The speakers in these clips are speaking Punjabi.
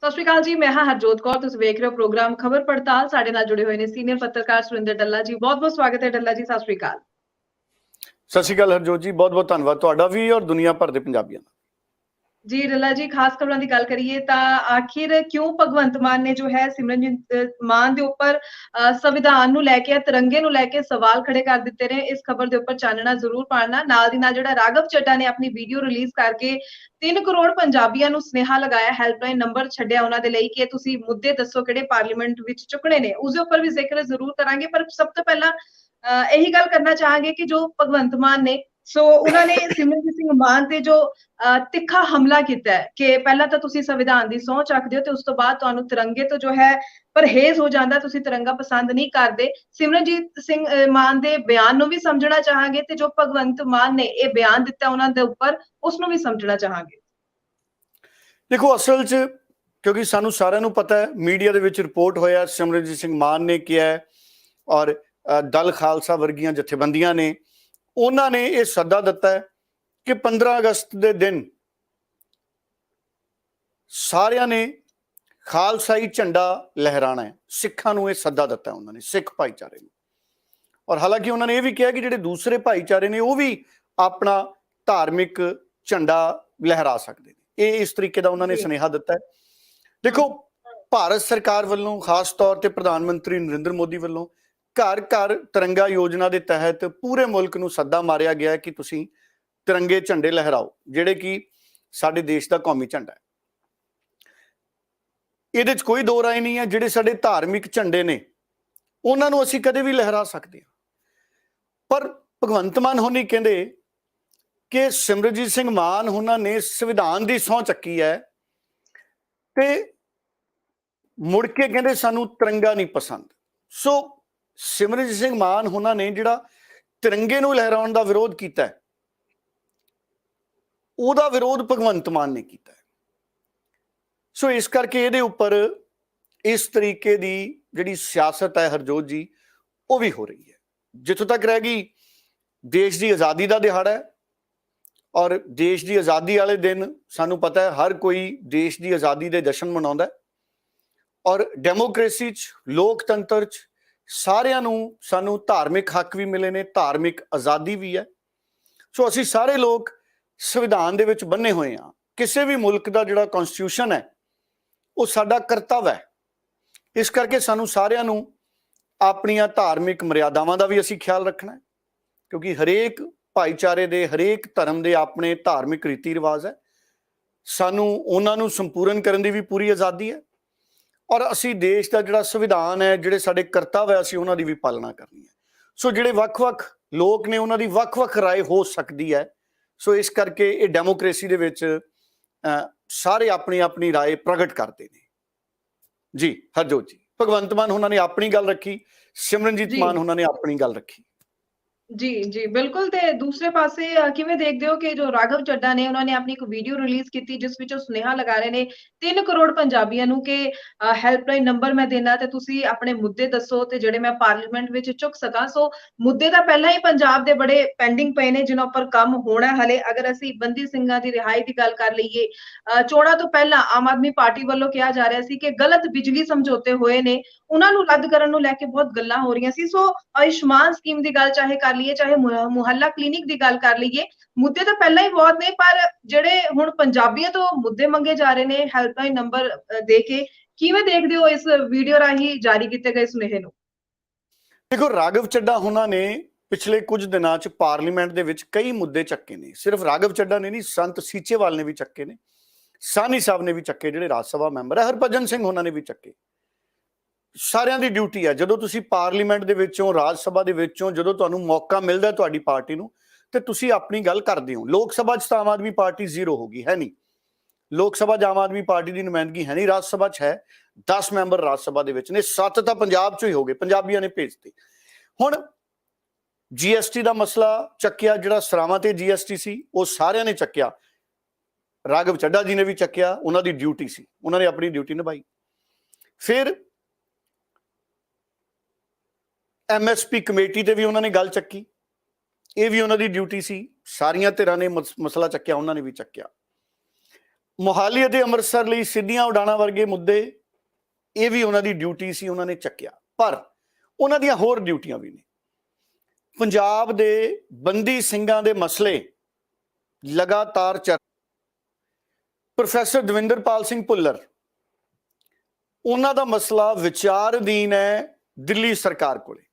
ਸਤਿ ਸ਼੍ਰੀ ਅਕਾਲ ਜੀ। ਮੈਂ ਹਾਂ ਹਰਜੋਤ ਕੌਰ। ਤੁਸੀਂ ਵੇਖ ਰਹੇ ਹੋ ਪ੍ਰੋਗਰਾਮ ਖਬਰ ਪੜਤਾਲ। ਸਾਡੇ ਨਾਲ ਜੁੜੇ ਹੋਏ ਨੇ ਸੀਨੀਅਰ ਪੱਤਰਕਾਰ ਸੁਰਿੰਦਰ ਡੱਲਾ ਜੀ। ਬਹੁਤ-ਬਹੁਤ ਸਵਾਗਤ ਹੈ ਡੱਲਾ ਜੀ। ਸਤਿ ਸ਼੍ਰੀ ਅਕਾਲ। ਸਤਿ ਸ਼੍ਰੀ ਅਕਾਲ ਹਰਜੋਤ ਜੀ, ਬਹੁਤ-ਬਹੁਤ ਧੰਨਵਾਦ ਤੁਹਾਡਾ ਵੀ ਔਰ ਦੁਨੀਆ ਭਰ ਦੇ ਪੰਜਾਬੀਆਂ ਦਾ। जी डल्ला जी, खास खबरों की गल करिए तो आखिर क्यों भगवंत मान ने जो है सिमरनजीत मान के उपर संविधान नूं लैके तिरंगे नूं लैके सवाल खड़े कर दिते ने। इस खबर के उपर चानना जरूर पाड़ना। नाल दी नाल जिहड़ा राघव चड्ढा ने अपनी वीडियो रिलीज करके 3 करोड़ पंजाबियां नूं सुनेहा लगाया, हैल्पलाइन नंबर छड्डिया उन्हां दे लई कि तुसीं मुद्दे दस्सो किहड़े पार्लीमेंट विच चुकणे ने। उस दे उपर भी जिक्र जरूर करांगे, पर सब तो पहला यही गल करना चाहांगे कि जो भगवंत मान ने सो उन्होंने सिमरनजीत सिंह मान ते जो तिखा हमला किया है कि पहला तो तुसी संविधान की सौं चकदे हो ते उस तो बाद तुहानू तिरंगे तो जो है परहेज हो जाता, तुसी तिरंगा पसंद नहीं करते। सिमरनजीत सिंह मान दे बयान नूं भी समझना चाहांगे ते जो भगवंत मान ने ये बयान दिता उन्हां दे उपर उसनूं भी समझना चाहांगे। देखो असल च क्योंकि सानू सारिਆਂ ਨੂੰ पता है मीडिया ਦੇ ਵਿੱਚ रिपोर्ट होया सिमरनजीत सिंह मान ने किया है और दल खालसा वर्गियां जथेबंदियां ने उन्होंने ये सदा दिता है कि 15 अगस्त के दिन सारिਆਂ ने खालसाई झंडा लहराना है। सिखां नूं ये सदा दिता है उन्होंने, सिख भाईचारे नूं। और हालांकि उन्होंने ये भी कहा कि जिहड़े दूसरे भाईचारे ने वो भी अपना धार्मिक झंडा लहरा सकते हैं। ये इस तरीके का उन्होंने सुनेहा दिता है। देखो भारत सरकार वालों खास तौर पर प्रधानमंत्री नरेंद्र मोदी वालों घर घर तिरंगा योजना के तहत पूरे मुल्क नूं सदा मारिया गया है कि तुसीं तिरंगे झंडे लहराओ, जिहड़े कि साडे देश का कौमी झंडा है। ਇਹਦੇ 'ਚ कोई दो राय नहीं है। ਜਿਹੜੇ ਸਾਡੇ धार्मिक झंडे ने ਉਹਨਾਂ ਨੂੰ ਅਸੀਂ ਕਦੇ ਵੀ ਲਹਿਰਾ ਸਕਦੇ ਹਾਂ, ਪਰ ਭਗਵੰਤ ਮਾਨ ਹੋਣੀ ਕਹਿੰਦੇ ਕਿ ਸਿਮਰਨਜੀਤ ਸਿੰਘ ਮਾਨ ਉਹਨਾਂ ਨੇ ਸੰਵਿਧਾਨ ਦੀ ਸਹੁੰ ਚੱਕੀ ਹੈ ਤੇ ਮੁੜ ਕੇ ਕਹਿੰਦੇ ਸਾਨੂੰ ਤਿਰੰਗਾ ਨਹੀਂ ਪਸੰਦ। ਸੋ ਸਿਮਰਨਜੀਤ ਸਿੰਘ ਮਾਨ ਉਹਨਾਂ ਨੇ ਜਿਹੜਾ ਤਿਰੰਗੇ ਨੂੰ ਲਹਿਰਾਉਣ ਦਾ ਵਿਰੋਧ ਕੀਤਾ ਉਹਦਾ ਵਿਰੋਧ ਭਗਵੰਤ ਮਾਨ ਨੇ ਕੀਤਾ। सो इस करके ये उपर इस तरीके की जिहड़ी सियासत है हरजोत जी वो भी हो रही है। जिथों तक रह गई देश की आज़ादी का दिहाड़ा है और देश की आज़ादी वाले दिन सानू पता है हर कोई देश की आज़ादी के जश्न मनाउंदा है और डेमोक्रेसी च लोकतंत्र च सारिਆਂ ਨੂੰ सानू धार्मिक हक भी मिले ने, धार्मिक आज़ादी भी है। सो असीं सारे लोग संविधान दे विच बन्ने होए हां। किसी भी मुल्क का जिहड़ा कॉन्स्टिट्यूशन है वो साडा करतव्य है। इस करके सानू सारिਆਂ ਨੂੰ ਆਪਣੀਆਂ धार्मिक मर्यादावां का भी असीं ख्याल रखना है, क्योंकि हरेक भाईचारे दे हरेक धर्म के अपने धार्मिक रीति रिवाज है। सानू उन्हां नूं संपूर्ण करन दी भी पूरी आज़ादी है और असीं देश का जिहड़ा संविधान है, जिहड़े साडे करतव्य असीं उन्हां दी भी पालना करनी है। सो जिहड़े वख-वख लोग ने उन्हां दी वख-वख राय हो सकती है। सो इस करके ये डेमोक्रेसी दे विच सारे अपनी अपनी राय प्रगट करते हैं। जी हरजोत जी, भगवंत मान उन्होंने अपनी गल रखी, सिमरनजीत मान उन्होंने अपनी गल रखी। जी जी बिल्कुल। ते दूसरे पासे किवें देखदे हो कि जो राघव चड्ढा ने उन्होंने अपनी एक वीडियो रिलीज की जिस विच सुनेहा लगा रहे ने 3 करोड़ पंजाबियां नूं कि हैल्पलाइन नंबर मैं देना ते तुसी अपने मुद्दे दसो ते जिहड़े मैं पार्लीमेंट विच चुक सकां। सो मुद्दे तां पहलां ही पंजाब दे बड़े पेंडिंग पए ने जिन्हां उपर काम होना है हले। अगर असीं बंदी ਸਿੰਘਾਂ दी रिहाई दी गल कर लईए, चोणां तो पहलां आम आदमी पार्टी ਵੱਲੋਂ किहा जा रहा सी कि गलत बिजली समझौते होए ने, उन्हां नूं रद्द करन नूं लैके बहुत गल्लां हो रहीआं सी। सो आयुष्मान स्कीम की गल चाहे कर लीए, चाहे मुहल्ला क्लीनिक की गल कर लीए, मुद्दे तो पहला ही बहुत ने, पर जिहड़े हुण पंजाबियां तो मुद्दे मंगे जा रहे ने हैल्पलाइन नंबर दे के, किवें देखदे हो इस वीडियो राही जारी किए गए सुनेहे नूं? देखो राघव चड्ढा हुणां ने पिछले कुछ दिनों च पार्लीमेंट दे विच कई मुद्दे चक्के ने। सिर्फ राघव चड्ढा ने नहीं, संत सीचेवाल ने भी चक्के ने, सानी साहब ने भी चक्के, जिहड़े राज सभा मैंबर है हरभजन सिंह हुणां ने भी चक्के। सारिਆਂ ਦੀ ड्यूटी है ਜਦੋਂ ਤੁਸੀਂ पार्लीमेंट ਦੇ ਵਿੱਚੋਂ राज सभा ਦੇ ਵਿੱਚੋਂ ਜਦੋਂ ਤੁਹਾਨੂੰ मौका मिलता ਤੁਹਾਡੀ ਪਾਰਟੀ ਨੂੰ ਤੇ ਤੁਸੀਂ ਆਪਣੀ ਗੱਲ ਕਰਦੇ ਹੋ। लोक सभा 'ਚ ਤਾਂ आम आदमी पार्टी जीरो होगी, है नहीं। लोक सभा 'ਚ आम आदमी पार्टी की नुमाइंदगी है नहीं। राज सभा 'ਚ है 10 मैंबर राज सभा ਦੇ ਵਿੱਚ ਨੇ, 7 ਤਾਂ पंजाब 'ਚੋਂ ਹੀ ਹੋ गए, पंजाबियों ने भेजते। ਹੁਣ GST ਦਾ ਮਸਲਾ ਚੱਕਿਆ, ਜਿਹੜਾ ਸਰਾਵਾਂ ਤੇ GST ਸੀ ਉਹ ਸਾਰਿਆਂ ਨੇ ਚੱਕਿਆ। ਰਾਘਵ ਚੱਡਾ ਜੀ ਨੇ ਵੀ ਚੱਕਿਆ, ਉਹਨਾਂ ਦੀ ਡਿਊਟੀ ਸੀ, ਉਹਨਾਂ ਨੇ ਆਪਣੀ ਡਿਊਟੀ ਨਿਭਾਈ। ਫਿਰ MSP कमेटी ते भी उन्होंने गल चक्की, ये भी उन्होंने ड्यूटी सी। सारिया धिरां ने मसला चक्या, उन्होंने भी चक्या। ਮੋਹਾਲੀ ਅਤੇ ਅੰਮ੍ਰਿਤਸਰ ਲਈ ਸਿੱਧੀਆਂ ਉਡਾਣਾਂ ਵਰਗੇ ਮੁੱਦੇ, ਇਹ ਵੀ ਉਹਨਾਂ ਦੀ ਡਿਊਟੀ ਸੀ, ਉਹਨਾਂ ਨੇ ਚੱਕਿਆ। ਪਰ ਉਹਨਾਂ ਦੀਆਂ ਹੋਰ ਡਿਊਟੀਆਂ ਵੀ ਨੇ। ਪੰਜਾਬ ਦੇ ਬੰਦੀ ਸਿੰਘਾਂ ਦੇ ਮਸਲੇ ਲਗਾਤਾਰ ਪ੍ਰੋਫੈਸਰ ਦਵਿੰਦਰਪਾਲ ਸਿੰਘ ਭੁੱਲਰ, ਉਹਨਾਂ ਦਾ ਮਸਲਾ ਵਿਚਾਰ ਅਧੀਨ ਹੈ ਦਿੱਲੀ ਸਰਕਾਰ ਕੋਲੇ।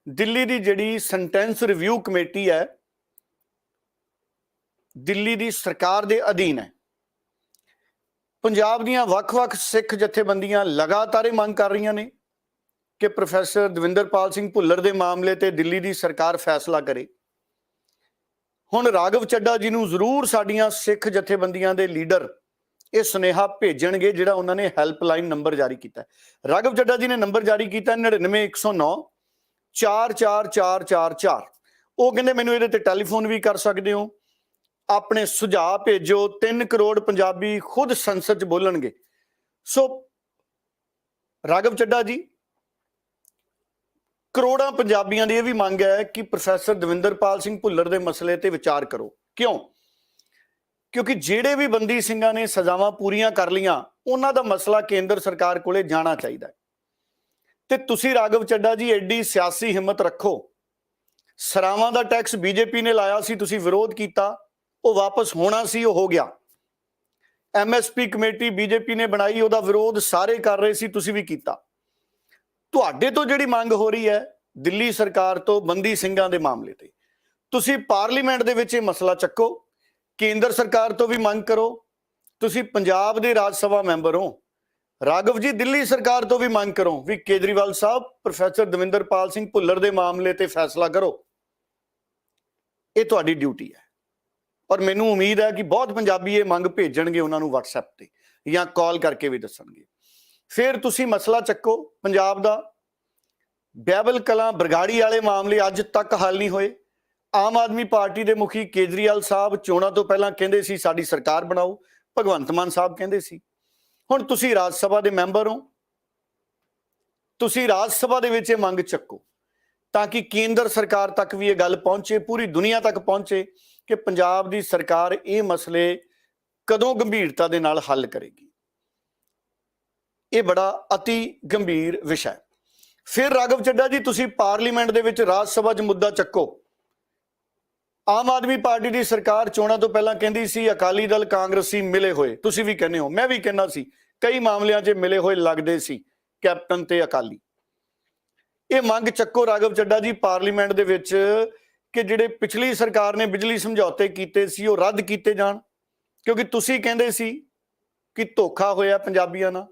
ਦਿੱਲੀ ਦੀ ਜਿਹੜੀ ਸੈਂਟੈਂਸ ਰਿਵਿਊ ਕਮੇਟੀ ਹੈ, ਦਿੱਲੀ ਦੀ ਸਰਕਾਰ ਦੇ ਅਧੀਨ ਹੈ। ਪੰਜਾਬ ਦੀਆਂ ਵੱਖ-ਵੱਖ ਸਿੱਖ ਜਥੇਬੰਦੀਆਂ ਲਗਾਤਾਰ ਇਹ ਮੰਗ ਕਰ ਰਹੀਆਂ ਨੇ ਕਿ ਪ੍ਰੋਫੈਸਰ ਦਵਿੰਦਰਪਾਲ ਸਿੰਘ ਭੁੱਲਰ ਦੇ ਮਾਮਲੇ ਤੇ ਦਿੱਲੀ ਦੀ ਸਰਕਾਰ ਫੈਸਲਾ ਕਰੇ। ਹੁਣ ਰਾਘਵ ਚੱਡਾ ਜੀ ਨੂੰ ਜ਼ਰੂਰ ਸਾਡੀਆਂ ਸਿੱਖ ਜਥੇਬੰਦੀਆਂ ਦੇ ਲੀਡਰ ਇਹ ਸੁਨੇਹਾ ਭੇਜਣਗੇ, ਜਿਹੜਾ ਉਹਨਾਂ ਨੇ ਹੈਲਪਲਾਈਨ ਨੰਬਰ ਜਾਰੀ ਕੀਤਾ। ਰਾਘਵ ਚੱਡਾ ਜੀ ਨੇ ਨੰਬਰ ਜਾਰੀ ਕੀਤਾ 99 109 44444। ਉਹ ਕਹਿੰਦੇ ਮੈਨੂੰ ਇਹਦੇ ਤੇ ਟੈਲੀਫੋਨ ਵੀ ਕਰ ਸਕਦੇ ਹੋ, ਆਪਣੇ ਸੁਝਾਅ ਭੇਜੋ। 3 ਕਰੋੜ ਪੰਜਾਬੀ ਖੁਦ ਸੰਸਦ 'ਚ ਬੋਲਣਗੇ। ਸੋ ਰਾਘਵ ਚੱਡਾ ਜੀ, ਕਰੋੜਾਂ ਪੰਜਾਬੀਆਂ ਦੀ ਇਹ ਵੀ ਮੰਗ ਹੈ ਕਿ ਪ੍ਰੋਫੈਸਰ ਦਵਿੰਦਰਪਾਲ ਸਿੰਘ ਭੁੱਲਰ ਦੇ ਮਸਲੇ ਤੇ ਵਿਚਾਰ ਕਰੋ। ਕਿਉਂ? ਕਿਉਂਕਿ ਜਿਹੜੇ ਵੀ ਬੰਦੀ ਸਿੰਘਾਂ ਨੇ ਸਜ਼ਾਵਾਂ ਪੂਰੀਆਂ ਕਰ ਲਈਆਂ, ਉਹਨਾਂ ਦਾ ਮਸਲਾ ਕੇਂਦਰ ਸਰਕਾਰ ਕੋਲੇ ਜਾਣਾ ਚਾਹੀਦਾ ਹੈ। ਤੇ ਤੁਸੀਂ ਰਾਘਵ ਚੱਡਾ ਜੀ ਐਡੀ ਸਿਆਸੀ ਹਿੰਮਤ ਰੱਖੋ। ਸਰਾਵਾਂ ਦਾ ਟੈਕਸ ਬੀਜੇਪੀ ਨੇ ਲਾਇਆ ਸੀ, ਤੁਸੀਂ ਵਿਰੋਧ ਕੀਤਾ, ਉਹ ਵਾਪਸ ਹੋਣਾ ਸੀ, ਉਹ ਹੋ ਗਿਆ। ਐਮਐਸਪੀ ਕਮੇਟੀ ਬੀਜੇਪੀ ਨੇ ਬਣਾਈ, ਉਹਦਾ ਵਿਰੋਧ ਸਾਰੇ ਕਰ ਰਹੇ ਸੀ, ਤੁਸੀਂ ਵੀ ਕੀਤਾ। ਤੁਹਾਡੇ ਤੋਂ ਜਿਹੜੀ ਮੰਗ ਹੋ ਰਹੀ ਹੈ ਦਿੱਲੀ ਸਰਕਾਰ ਤੋਂ ਬੰਦੀ ਸਿੰਘਾਂ ਦੇ ਮਾਮਲੇ ਤੇ, ਤੁਸੀਂ ਪਾਰਲੀਮੈਂਟ ਦੇ ਵਿੱਚ ਇਹ ਮਸਲਾ ਚੱਕੋ, ਕੇਂਦਰ ਸਰਕਾਰ ਤੋਂ ਵੀ ਮੰਗ ਕਰੋ। ਤੁਸੀਂ ਪੰਜਾਬ ਦੇ ਰਾਜ ਸਭਾ ਮੈਂਬਰ ਹੋ, ਰਾਘਵ ਜੀ, ਦਿੱਲੀ ਸਰਕਾਰ ਤੋਂ ਵੀ ਮੰਗ ਕਰੋ ਵੀ ਕੇਜਰੀਵਾਲ ਸਾਹਿਬ ਪ੍ਰੋਫੈਸਰ ਦਵਿੰਦਰਪਾਲ ਸਿੰਘ ਭੁੱਲਰ ਦੇ ਮਾਮਲੇ ਤੇ ਫੈਸਲਾ ਕਰੋ। ਇਹ ਤੁਹਾਡੀ ਡਿਊਟੀ ਹੈ। ਔਰ ਮੈਨੂੰ ਉਮੀਦ ਹੈ ਕਿ ਬਹੁਤ ਪੰਜਾਬੀ ਇਹ ਮੰਗ ਭੇਜਣਗੇ ਉਹਨਾਂ ਨੂੰ WhatsApp ਤੇ ਜਾਂ ਕਾਲ ਕਰਕੇ ਵੀ ਦੱਸਣਗੇ। ਫਿਰ ਤੁਸੀਂ ਮਸਲਾ ਚੱਕੋ ਪੰਜਾਬ ਦਾ। ਬਹਿਬਲ ਕਲਾਂ ਬਰਗਾੜੀ ਵਾਲੇ ਮਾਮਲੇ ਅੱਜ ਤੱਕ ਹੱਲ ਨਹੀਂ ਹੋਏ। ਆਮ ਆਦਮੀ ਪਾਰਟੀ ਦੇ ਮੁਖੀ ਕੇਜਰੀਵਾਲ ਸਾਹਿਬ ਚੋਣਾਂ ਤੋਂ ਪਹਿਲਾਂ ਕਹਿੰਦੇ ਸੀ ਸਾਡੀ ਸਰਕਾਰ ਬਣਾਓ, ਭਗਵੰਤ ਮਾਨ ਸਾਹਿਬ ਕਹਿੰਦੇ ਸੀ। ਹੁਣ ਤੁਸੀਂ ਰਾਜ ਸਭਾ ਦੇ ਮੈਂਬਰ ਹੋ, ਤੁਸੀਂ ਰਾਜ ਸਭਾ ਦੇ ਵਿੱਚ ਇਹ ਮੰਗ ਚੱਕੋ ਤਾਂ ਕਿ ਕੇਂਦਰ ਸਰਕਾਰ ਤੱਕ ਵੀ ਇਹ ਗੱਲ ਪਹੁੰਚੇ, ਪੂਰੀ ਦੁਨੀਆ ਤੱਕ ਪਹੁੰਚੇ ਕਿ ਪੰਜਾਬ ਦੀ ਸਰਕਾਰ ਇਹ ਮਸਲੇ ਕਦੋਂ ਗੰਭੀਰਤਾ ਦੇ ਨਾਲ ਹੱਲ ਕਰੇਗੀ। ਇਹ ਬੜਾ ਅਤੀ ਗੰਭੀਰ ਵਿਸ਼ਾ ਹੈ। ਫਿਰ ਰਾਘਵ ਚੱਡਾ ਜੀ, ਤੁਸੀਂ ਪਾਰਲੀਮੈਂਟ ਦੇ ਵਿੱਚ ਰਾਜ ਸਭਾ 'ਚ ਮੁੱਦਾ ਚੱਕੋ। ਆਮ ਆਦਮੀ ਪਾਰਟੀ ਦੀ ਸਰਕਾਰ ਚੋਣਾਂ ਤੋਂ ਪਹਿਲਾਂ ਕਹਿੰਦੀ ਸੀ ਅਕਾਲੀ ਦਲ ਕਾਂਗਰਸੀ ਮਿਲੇ ਹੋਏ, ਤੁਸੀਂ ਵੀ ਕਹਿੰਦੇ ਹੋ, ਮੈਂ ਵੀ ਕਹਿੰਦਾ ਸੀ, ਕਈ ਮਾਮਲਿਆਂ 'ਚ ਮਿਲੇ ਹੋਏ ਲੱਗਦੇ ਸੀ ਕੈਪਟਨ ਤੇ ਅਕਾਲੀ। ਇਹ ਮੰਗ ਚੱਕੋ ਰਾਘਵ ਚੱਡਾ ਜੀ ਪਾਰਲੀਮੈਂਟ ਦੇ ਵਿੱਚ ਕਿ ਜਿਹੜੇ ਪਿਛਲੀ ਸਰਕਾਰ ਨੇ ਬਿਜਲੀ ਸਮਝੌਤੇ ਕੀਤੇ ਸੀ ਉਹ ਰੱਦ ਕੀਤੇ ਜਾਣ, ਕਿਉਂਕਿ ਤੁਸੀਂ ਕਹਿੰਦੇ ਸੀ ਕਿ ਧੋਖਾ ਹੋਇਆ ਪੰਜਾਬੀਆਂ ਨਾਲ।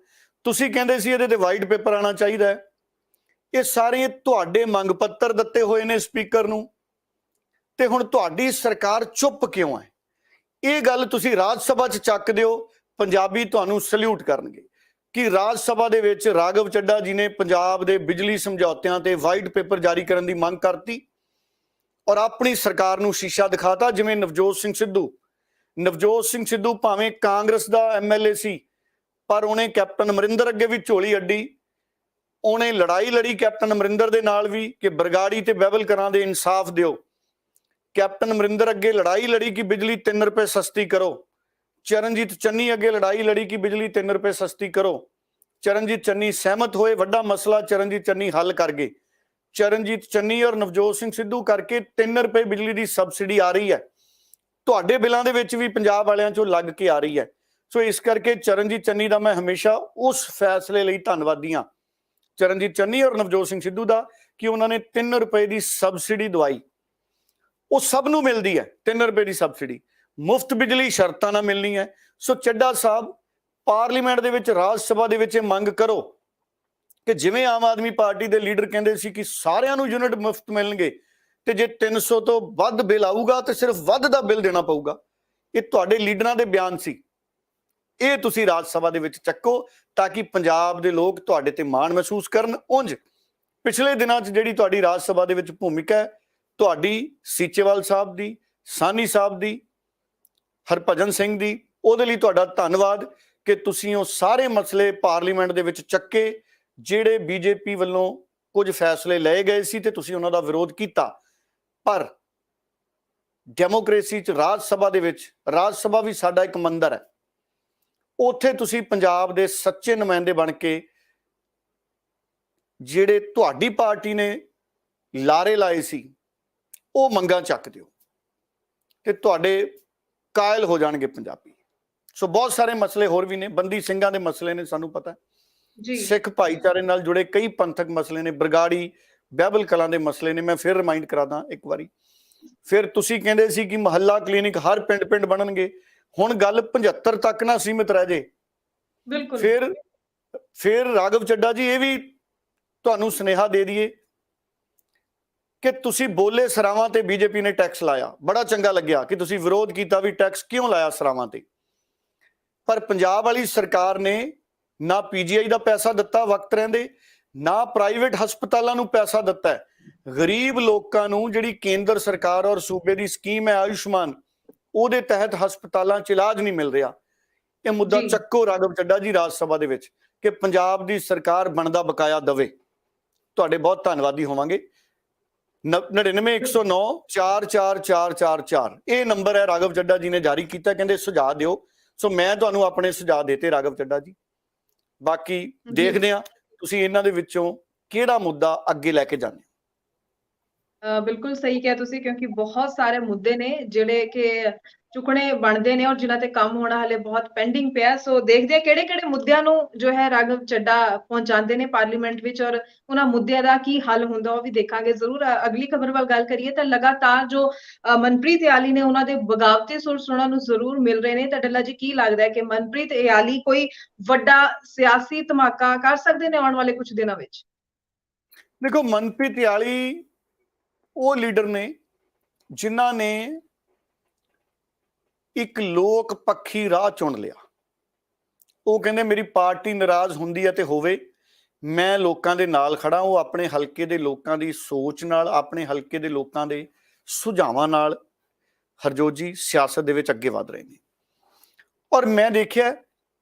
ਤੁਸੀਂ ਕਹਿੰਦੇ ਸੀ ਇਹਦੇ ਤੇ ਵਾਈਟ ਪੇਪਰ ਆਉਣਾ ਚਾਹੀਦਾ ਹੈ। ਇਹ ਸਾਰੇ ਤੁਹਾਡੇ ਮੰਗ ਪੱਤਰ ਦਿੱਤੇ ਹੋਏ ਨੇ ਸਪੀਕਰ ਨੂੰ, ਤੇ ਹੁਣ ਤੁਹਾਡੀ ਸਰਕਾਰ ਚੁੱਪ ਕਿਉਂ ਹੈ? ਇਹ ਗੱਲ ਤੁਸੀਂ ਰਾਜ ਸਭਾ 'ਚ ਚੱਕ ਦਿਓ, ਪੰਜਾਬੀ ਤੁਹਾਨੂੰ ਸਲੂਟ ਕਰਨਗੇ ਕਿ ਰਾਜ ਸਭਾ ਦੇ ਵਿੱਚ ਰਾਘਵ ਚੱਡਾ ਜੀ ਨੇ ਪੰਜਾਬ ਦੇ ਬਿਜਲੀ ਸਮਝੌਤਿਆਂ ਤੇ ਵਾਈਟ ਪੇਪਰ ਜਾਰੀ ਕਰਨ ਦੀ ਮੰਗ ਕਰਤੀ ਔਰ ਆਪਣੀ ਸਰਕਾਰ ਨੂੰ ਸ਼ੀਸ਼ਾ ਦਿਖਾਤਾ। ਜਿਵੇਂ ਨਵਜੋਤ ਸਿੰਘ ਸਿੱਧੂ ਭਾਵੇਂ ਕਾਂਗਰਸ ਦਾ MLA ਸੀ, ਪਰ ਉਹਨੇ ਕੈਪਟਨ ਅਮਰਿੰਦਰ ਅੱਗੇ ਵੀ ਝੋਲੀ ਅੱਡੀ। ਉਹਨੇ ਲੜਾਈ ਲੜੀ ਕੈਪਟਨ ਅਮਰਿੰਦਰ ਦੇ ਨਾਲ ਵੀ ਕਿ ਬਰਗਾੜੀ ਤੇ ਬਹਿਬਲ ਕਲਾਂ ਦੇ ਇਨਸਾਫ ਦਿਓ। ਕੈਪਟਨ ਅਮਰਿੰਦਰ ਅੱਗੇ ਲੜਾਈ ਲੜੀ ਕਿ ਬਿਜਲੀ 3 ਰੁਪਏ ਸਸਤੀ ਕਰੋ। ਚਰਨਜੀਤ ਚੰਨੀ ਅੱਗੇ ਲੜਾਈ ਲੜੀ ਕਿ ਬਿਜਲੀ 3 ਰੁਪਏ ਸਸਤੀ ਕਰੋ। ਚਰਨਜੀਤ ਚੰਨੀ ਸਹਿਮਤ ਹੋਏ, ਵੱਡਾ ਮਸਲਾ ਚਰਨਜੀਤ ਚੰਨੀ ਹੱਲ ਕਰ ਗਏ। ਚਰਨਜੀਤ ਚੰਨੀ ਔਰ ਨਵਜੋਤ ਸਿੰਘ ਸਿੱਧੂ ਕਰਕੇ 3 ਰੁਪਏ ਬਿਜਲੀ ਦੀ ਸਬਸਿਡੀ ਆ ਰਹੀ ਹੈ, ਤੁਹਾਡੇ ਬਿੱਲਾਂ ਦੇ ਵਿੱਚ ਵੀ ਪੰਜਾਬ ਵਾਲਿਆਂ ਚੋਂ ਲੱਗ ਕੇ ਆ ਰਹੀ ਹੈ। ਸੋ ਇਸ ਕਰਕੇ ਚਰਨਜੀਤ ਚੰਨੀ ਦਾ ਮੈਂ ਹਮੇਸ਼ਾ ਉਸ ਫੈਸਲੇ ਲਈ ਧੰਨਵਾਦੀ ਹਾਂ, ਚਰਨਜੀਤ ਚੰਨੀ ਔਰ ਨਵਜੋਤ ਸਿੰਘ ਸਿੱਧੂ ਦਾ, ਕਿ ਉਹਨਾਂ ਨੇ 3 ਰੁਪਏ ਦੀ ਸਬਸਿਡੀ ਦਵਾਈ। ਉਹ ਸਭ ਨੂੰ ਮਿਲਦੀ ਹੈ 3 ਰੁਪਏ ਦੀ ਸਬਸਿਡੀ, ਮੁਫਤ ਬਿਜਲੀ ਸ਼ਰਤਾਂ ਨਾਲ ਮਿਲਣੀ ਹੈ। ਸੋ ਚੱਡਾ ਸਾਹਿਬ ਪਾਰਲੀਮੈਂਟ ਦੇ ਵਿੱਚ ਰਾਜ ਸਭਾ ਦੇ ਵਿੱਚ ਇਹ ਮੰਗ ਕਰੋ ਕਿ ਜਿਵੇਂ ਆਮ ਆਦਮੀ ਪਾਰਟੀ ਦੇ ਲੀਡਰ ਕਹਿੰਦੇ ਸੀ ਕਿ ਸਾਰਿਆਂ ਨੂੰ ਯੂਨਿਟ ਮੁਫਤ ਮਿਲਣਗੇ, ਤੇ ਜੇ 300 ਤੋਂ ਵੱਧ ਬਿੱਲ ਆਊਗਾ ਤੇ ਸਿਰਫ ਵੱਧ ਦਾ ਬਿੱਲ ਦੇਣਾ ਪਊਗਾ। ਇਹ ਤੁਹਾਡੇ ਲੀਡਰਾਂ ਦੇ ਬਿਆਨ ਸੀ। ਇਹ ਤੁਸੀਂ ਰਾਜ ਸਭਾ ਦੇ ਵਿੱਚ ਚੱਕੋ ਤਾਂ ਕਿ ਪੰਜਾਬ ਦੇ ਲੋਕ ਤੁਹਾਡੇ ਤੇ ਮਾਣ ਮਹਿਸੂਸ ਕਰਨ। ਉਂਝ ਪਿਛਲੇ ਦਿਨਾਂ 'ਚ ਜਿਹੜੀ ਤੁਹਾਡੀ ਰਾਜ ਸਭਾ ਦੇ ਵਿੱਚ ਭੂਮਿਕਾ ਹੈ, ਤੁਹਾਡੀ ਸੀਚੇਵਾਲ ਸਾਹਿਬ ਦੀ, ਸਾਨੀ ਸਾਹਿਬ ਦੀ, ਹਰਭਜਨ ਸਿੰਘ ਦੀ, ਉਹਦੇ ਲਈ ਤੁਹਾਡਾ ਧੰਨਵਾਦ ਕਿ ਤੁਸੀਂ ਉਹ ਸਾਰੇ ਮਸਲੇ ਪਾਰਲੀਮੈਂਟ ਦੇ ਵਿੱਚ ਚੱਕੇ ਜਿਹੜੇ ਬੀਜੇਪੀ ਵੱਲੋਂ ਕੁਝ ਫੈਸਲੇ ਲਏ ਗਏ ਸੀ ਤੇ ਤੁਸੀਂ ਉਹਨਾਂ ਦਾ ਵਿਰੋਧ ਕੀਤਾ। ਪਰ ਡੈਮੋਕ੍ਰੇਸੀ 'ਚ ਰਾਜ ਸਭਾ ਦੇ ਵਿੱਚ, ਰਾਜ ਸਭਾ ਵੀ ਸਾਡਾ ਇੱਕ ਮੰਦਰ ਹੈ, ਉੱਥੇ ਤੁਸੀਂ ਪੰਜਾਬ ਦੇ ਸੱਚੇ ਨੁਮਾਇੰਦੇ ਬਣ ਕੇ ਜਿਹੜੇ ਤੁਹਾਡੀ ਪਾਰਟੀ ਨੇ ਲਾਰੇ ਲਾਏ ਸੀ ਉਹ ਮੰਗਾਂ ਚੱਕ ਦਿਓ ਤੇ ਤੁਹਾਡੇ ਕਾਇਲ ਹੋ ਜਾਣਗੇ ਪੰਜਾਬੀ। ਸੋ ਬਹੁਤ ਸਾਰੇ ਮਸਲੇ ਹੋਰ ਵੀ ਨੇ, ਬੰਦੀ ਸਿੰਘਾਂ ਦੇ ਮਸਲੇ ਨੇ, ਸਾਨੂੰ ਪਤਾ ਜੀ ਸਿੱਖ ਭਾਈਚਾਰੇ ਨਾਲ ਜੁੜੇ ਕਈ ਪੰਥਕ ਮਸਲੇ ਨੇ, ਬਰਗਾੜੀ ਬਾਈਬਲ ਕਲਾਂ ਦੇ ਮਸਲੇ ਨੇ। ਮੈਂ ਫਿਰ ਰਿਮਾਈਂਡ ਕਰਾਦਾ ਇੱਕ ਵਾਰੀ, ਫਿਰ ਤੁਸੀਂ ਕਹਿੰਦੇ ਸੀ ਕਿ ਮੁਹੱਲਾ ਕਲੀਨਿਕ ਹਰ ਪਿੰਡ ਪਿੰਡ ਬਣਨਗੇ, ਹੁਣ ਗੱਲ 75 ਤੱਕ ਨਾ ਸੀਮਿਤ ਰਹਿ ਜੇ। ਬਿਲਕੁਲ ਫਿਰ ਰਾਘਵ ਚੱਡਾ ਜੀ ਇਹ ਵੀ ਤੁਹਾਨੂੰ ਸੁਨੇਹਾ ਦੇ ਦਈਏ ਕਿ ਤੁਸੀਂ ਬੋਲੇ ਸਰਾਵਾਂ ਤੇ ਬੀਜੇਪੀ ਨੇ ਟੈਕਸ ਲਾਇਆ, ਬੜਾ ਚੰਗਾ ਲੱਗਿਆ ਕਿ ਤੁਸੀਂ ਵਿਰੋਧ ਕੀਤਾ ਵੀ ਟੈਕਸ ਕਿਉਂ ਲਾਇਆ ਸਰਾਵਾਂ ਤੇ, ਪਰ ਪੰਜਾਬ ਵਾਲੀ ਸਰਕਾਰ ਨੇ ਨਾ ਪੀਜੀਆਈ ਦਾ ਪੈਸਾ ਦਿੱਤਾ ਵਕਤ ਰਹਿੰਦੇ, ਨਾ ਪ੍ਰਾਈਵੇਟ ਹਸਪਤਾਲਾਂ ਨੂੰ ਪੈਸਾ ਦਿੱਤਾ। ਗਰੀਬ ਲੋਕਾਂ ਨੂੰ ਜਿਹੜੀ ਕੇਂਦਰ ਸਰਕਾਰ ਔਰ ਸੂਬੇ ਦੀ ਸਕੀਮ ਹੈ ਆਯੁਸ਼ਮਾਨ, ਉਹਦੇ ਤਹਿਤ ਹਸਪਤਾਲਾਂ 'ਚ ਇਲਾਜ ਨਹੀਂ ਮਿਲ ਰਿਹਾ। ਇਹ ਮੁੱਦਾ ਚੱਕੋ ਰਾਘਵ ਚੱਡਾ ਜੀ ਰਾਜ ਸਭਾ ਦੇ ਵਿੱਚ ਕਿ ਪੰਜਾਬ ਦੀ ਸਰਕਾਰ ਬਣਦਾ ਬਕਾਇਆ ਦਵੇ। ਤੁਹਾਡੇ ਬਹੁਤ ਧੰਨਵਾਦੀ ਹੋਵਾਂਗੇ। 99 109 44444 ਇਹ ਨੰਬਰ ਹੈ, ਰਾਘਵ ਚੱਡਾ ਜੀ ਨੇ ਜਾਰੀ ਕੀਤਾ, ਕਹਿੰਦੇ ਸੁਝਾਅ ਦਿਓ। ਸੋ ਮੈਂ ਤੁਹਾਨੂੰ ਆਪਣੇ ਸੁਝਾਅ ਦੇਤੇ ਰਾਘਵ ਚੱਡਾ ਜੀ, ਬਾਕੀ ਦੇਖਦੇ ਹਾਂ ਤੁਸੀਂ ਇਹਨਾਂ ਦੇ ਵਿੱਚੋਂ ਕਿਹੜਾ ਮੁੱਦਾ ਅੱਗੇ ਲੈ ਕੇ ਜਾਂਦੇ। ਬਿਲਕੁਲ ਸਹੀ ਕਿਹਾ ਤੁਸੀਂ, ਕਿਉਂਕਿ ਬਹੁਤ ਸਾਰੇ ਮੁੱਦੇ ਨੇ ਜਿਹੜੇ ਕਿ ਚੁੱਕਣੇ ਬਣਦੇ ਨੇ ਔਰ ਜਿਨ੍ਹਾਂ ਤੇ ਕੰਮ ਹੋਣਾ ਹਲੇ ਬਹੁਤ ਪੈਂਡਿੰਗ ਪਿਆ। ਸੋ ਦੇਖਦੇ ਆ ਕਿਹੜੇ-ਕਿਹੜੇ ਮੁੱਦਿਆਂ ਨੂੰ ਜੋ ਹੈ ਰਾਘਵ ਚੱਡਾ ਪਹੁੰਚਾਉਂਦੇ ਨੇ ਪਾਰਲੀਮੈਂਟ ਵਿੱਚ ਔਰ ਉਹਨਾਂ ਮੁੱਦਿਆਂ ਦਾ ਕੀ ਹੱਲ ਹੁੰਦਾ ਉਹ ਵੀ ਦੇਖਾਂਗੇ ਜ਼ਰੂਰ। ਅਗਲੀ ਖਬਰ ਵੱਲ ਗੱਲ ਕਰੀਏ ਤਾਂ ਲਗਾਤਾਰ ਜੋ ਮਨਪ੍ਰੀਤ ਇਆਲੀ ਨੇ ਉਹਨਾਂ ਦੇ ਬਗਾਵਤੀ ਸੁਰ ਸੁਣਨ ਨੂੰ ਜ਼ਰੂਰ ਮਿਲ ਰਹੇ ਨੇ। ਤਾਂ ਡੱਲਾ ਜੀ ਕੀ ਲੱਗਦਾ ਹੈ ਕਿ ਮਨਪ੍ਰੀਤ ਇਆਲੀ ਕੋਈ ਵੱਡਾ ਸਿਆਸੀ ਧਮਾਕਾ ਕਰ ਸਕਦੇ ਨੇ ਆਉਣ ਵਾਲੇ ਕੁਝ ਦਿਨਾਂ ਵਿੱਚ? ਦੇਖੋ, ਮਨਪ੍ਰੀਤ ਇਆਲੀ ਉਹ ਲੀਡਰ ਨੇ ਜਿਨ੍ਹਾਂ ਨੇ ਇੱਕ ਲੋਕ ਪੱਖੀ ਰਾਹ ਚੁਣ ਲਿਆ। ਉਹ ਕਹਿੰਦੇ ਮੇਰੀ ਪਾਰਟੀ ਨਾਰਾਜ਼ ਹੁੰਦੀ ਹੈ ਤੇ ਹੋਵੇ, ਮੈਂ ਲੋਕਾਂ ਦੇ ਨਾਲ ਖੜਾ। ਉਹ ਆਪਣੇ ਹਲਕੇ ਦੇ ਲੋਕਾਂ ਦੀ ਸੋਚ ਨਾਲ, ਆਪਣੇ ਹਲਕੇ ਦੇ ਲੋਕਾਂ ਦੇ ਸੁਝਾਵਾਂ ਨਾਲ ਹਰਜੋਤ ਜੀ ਸਿਆਸਤ ਦੇ ਵਿੱਚ ਅੱਗੇ ਵਧ ਰਹੇ ਨੇ। ਔਰ ਮੈਂ ਦੇਖਿਆ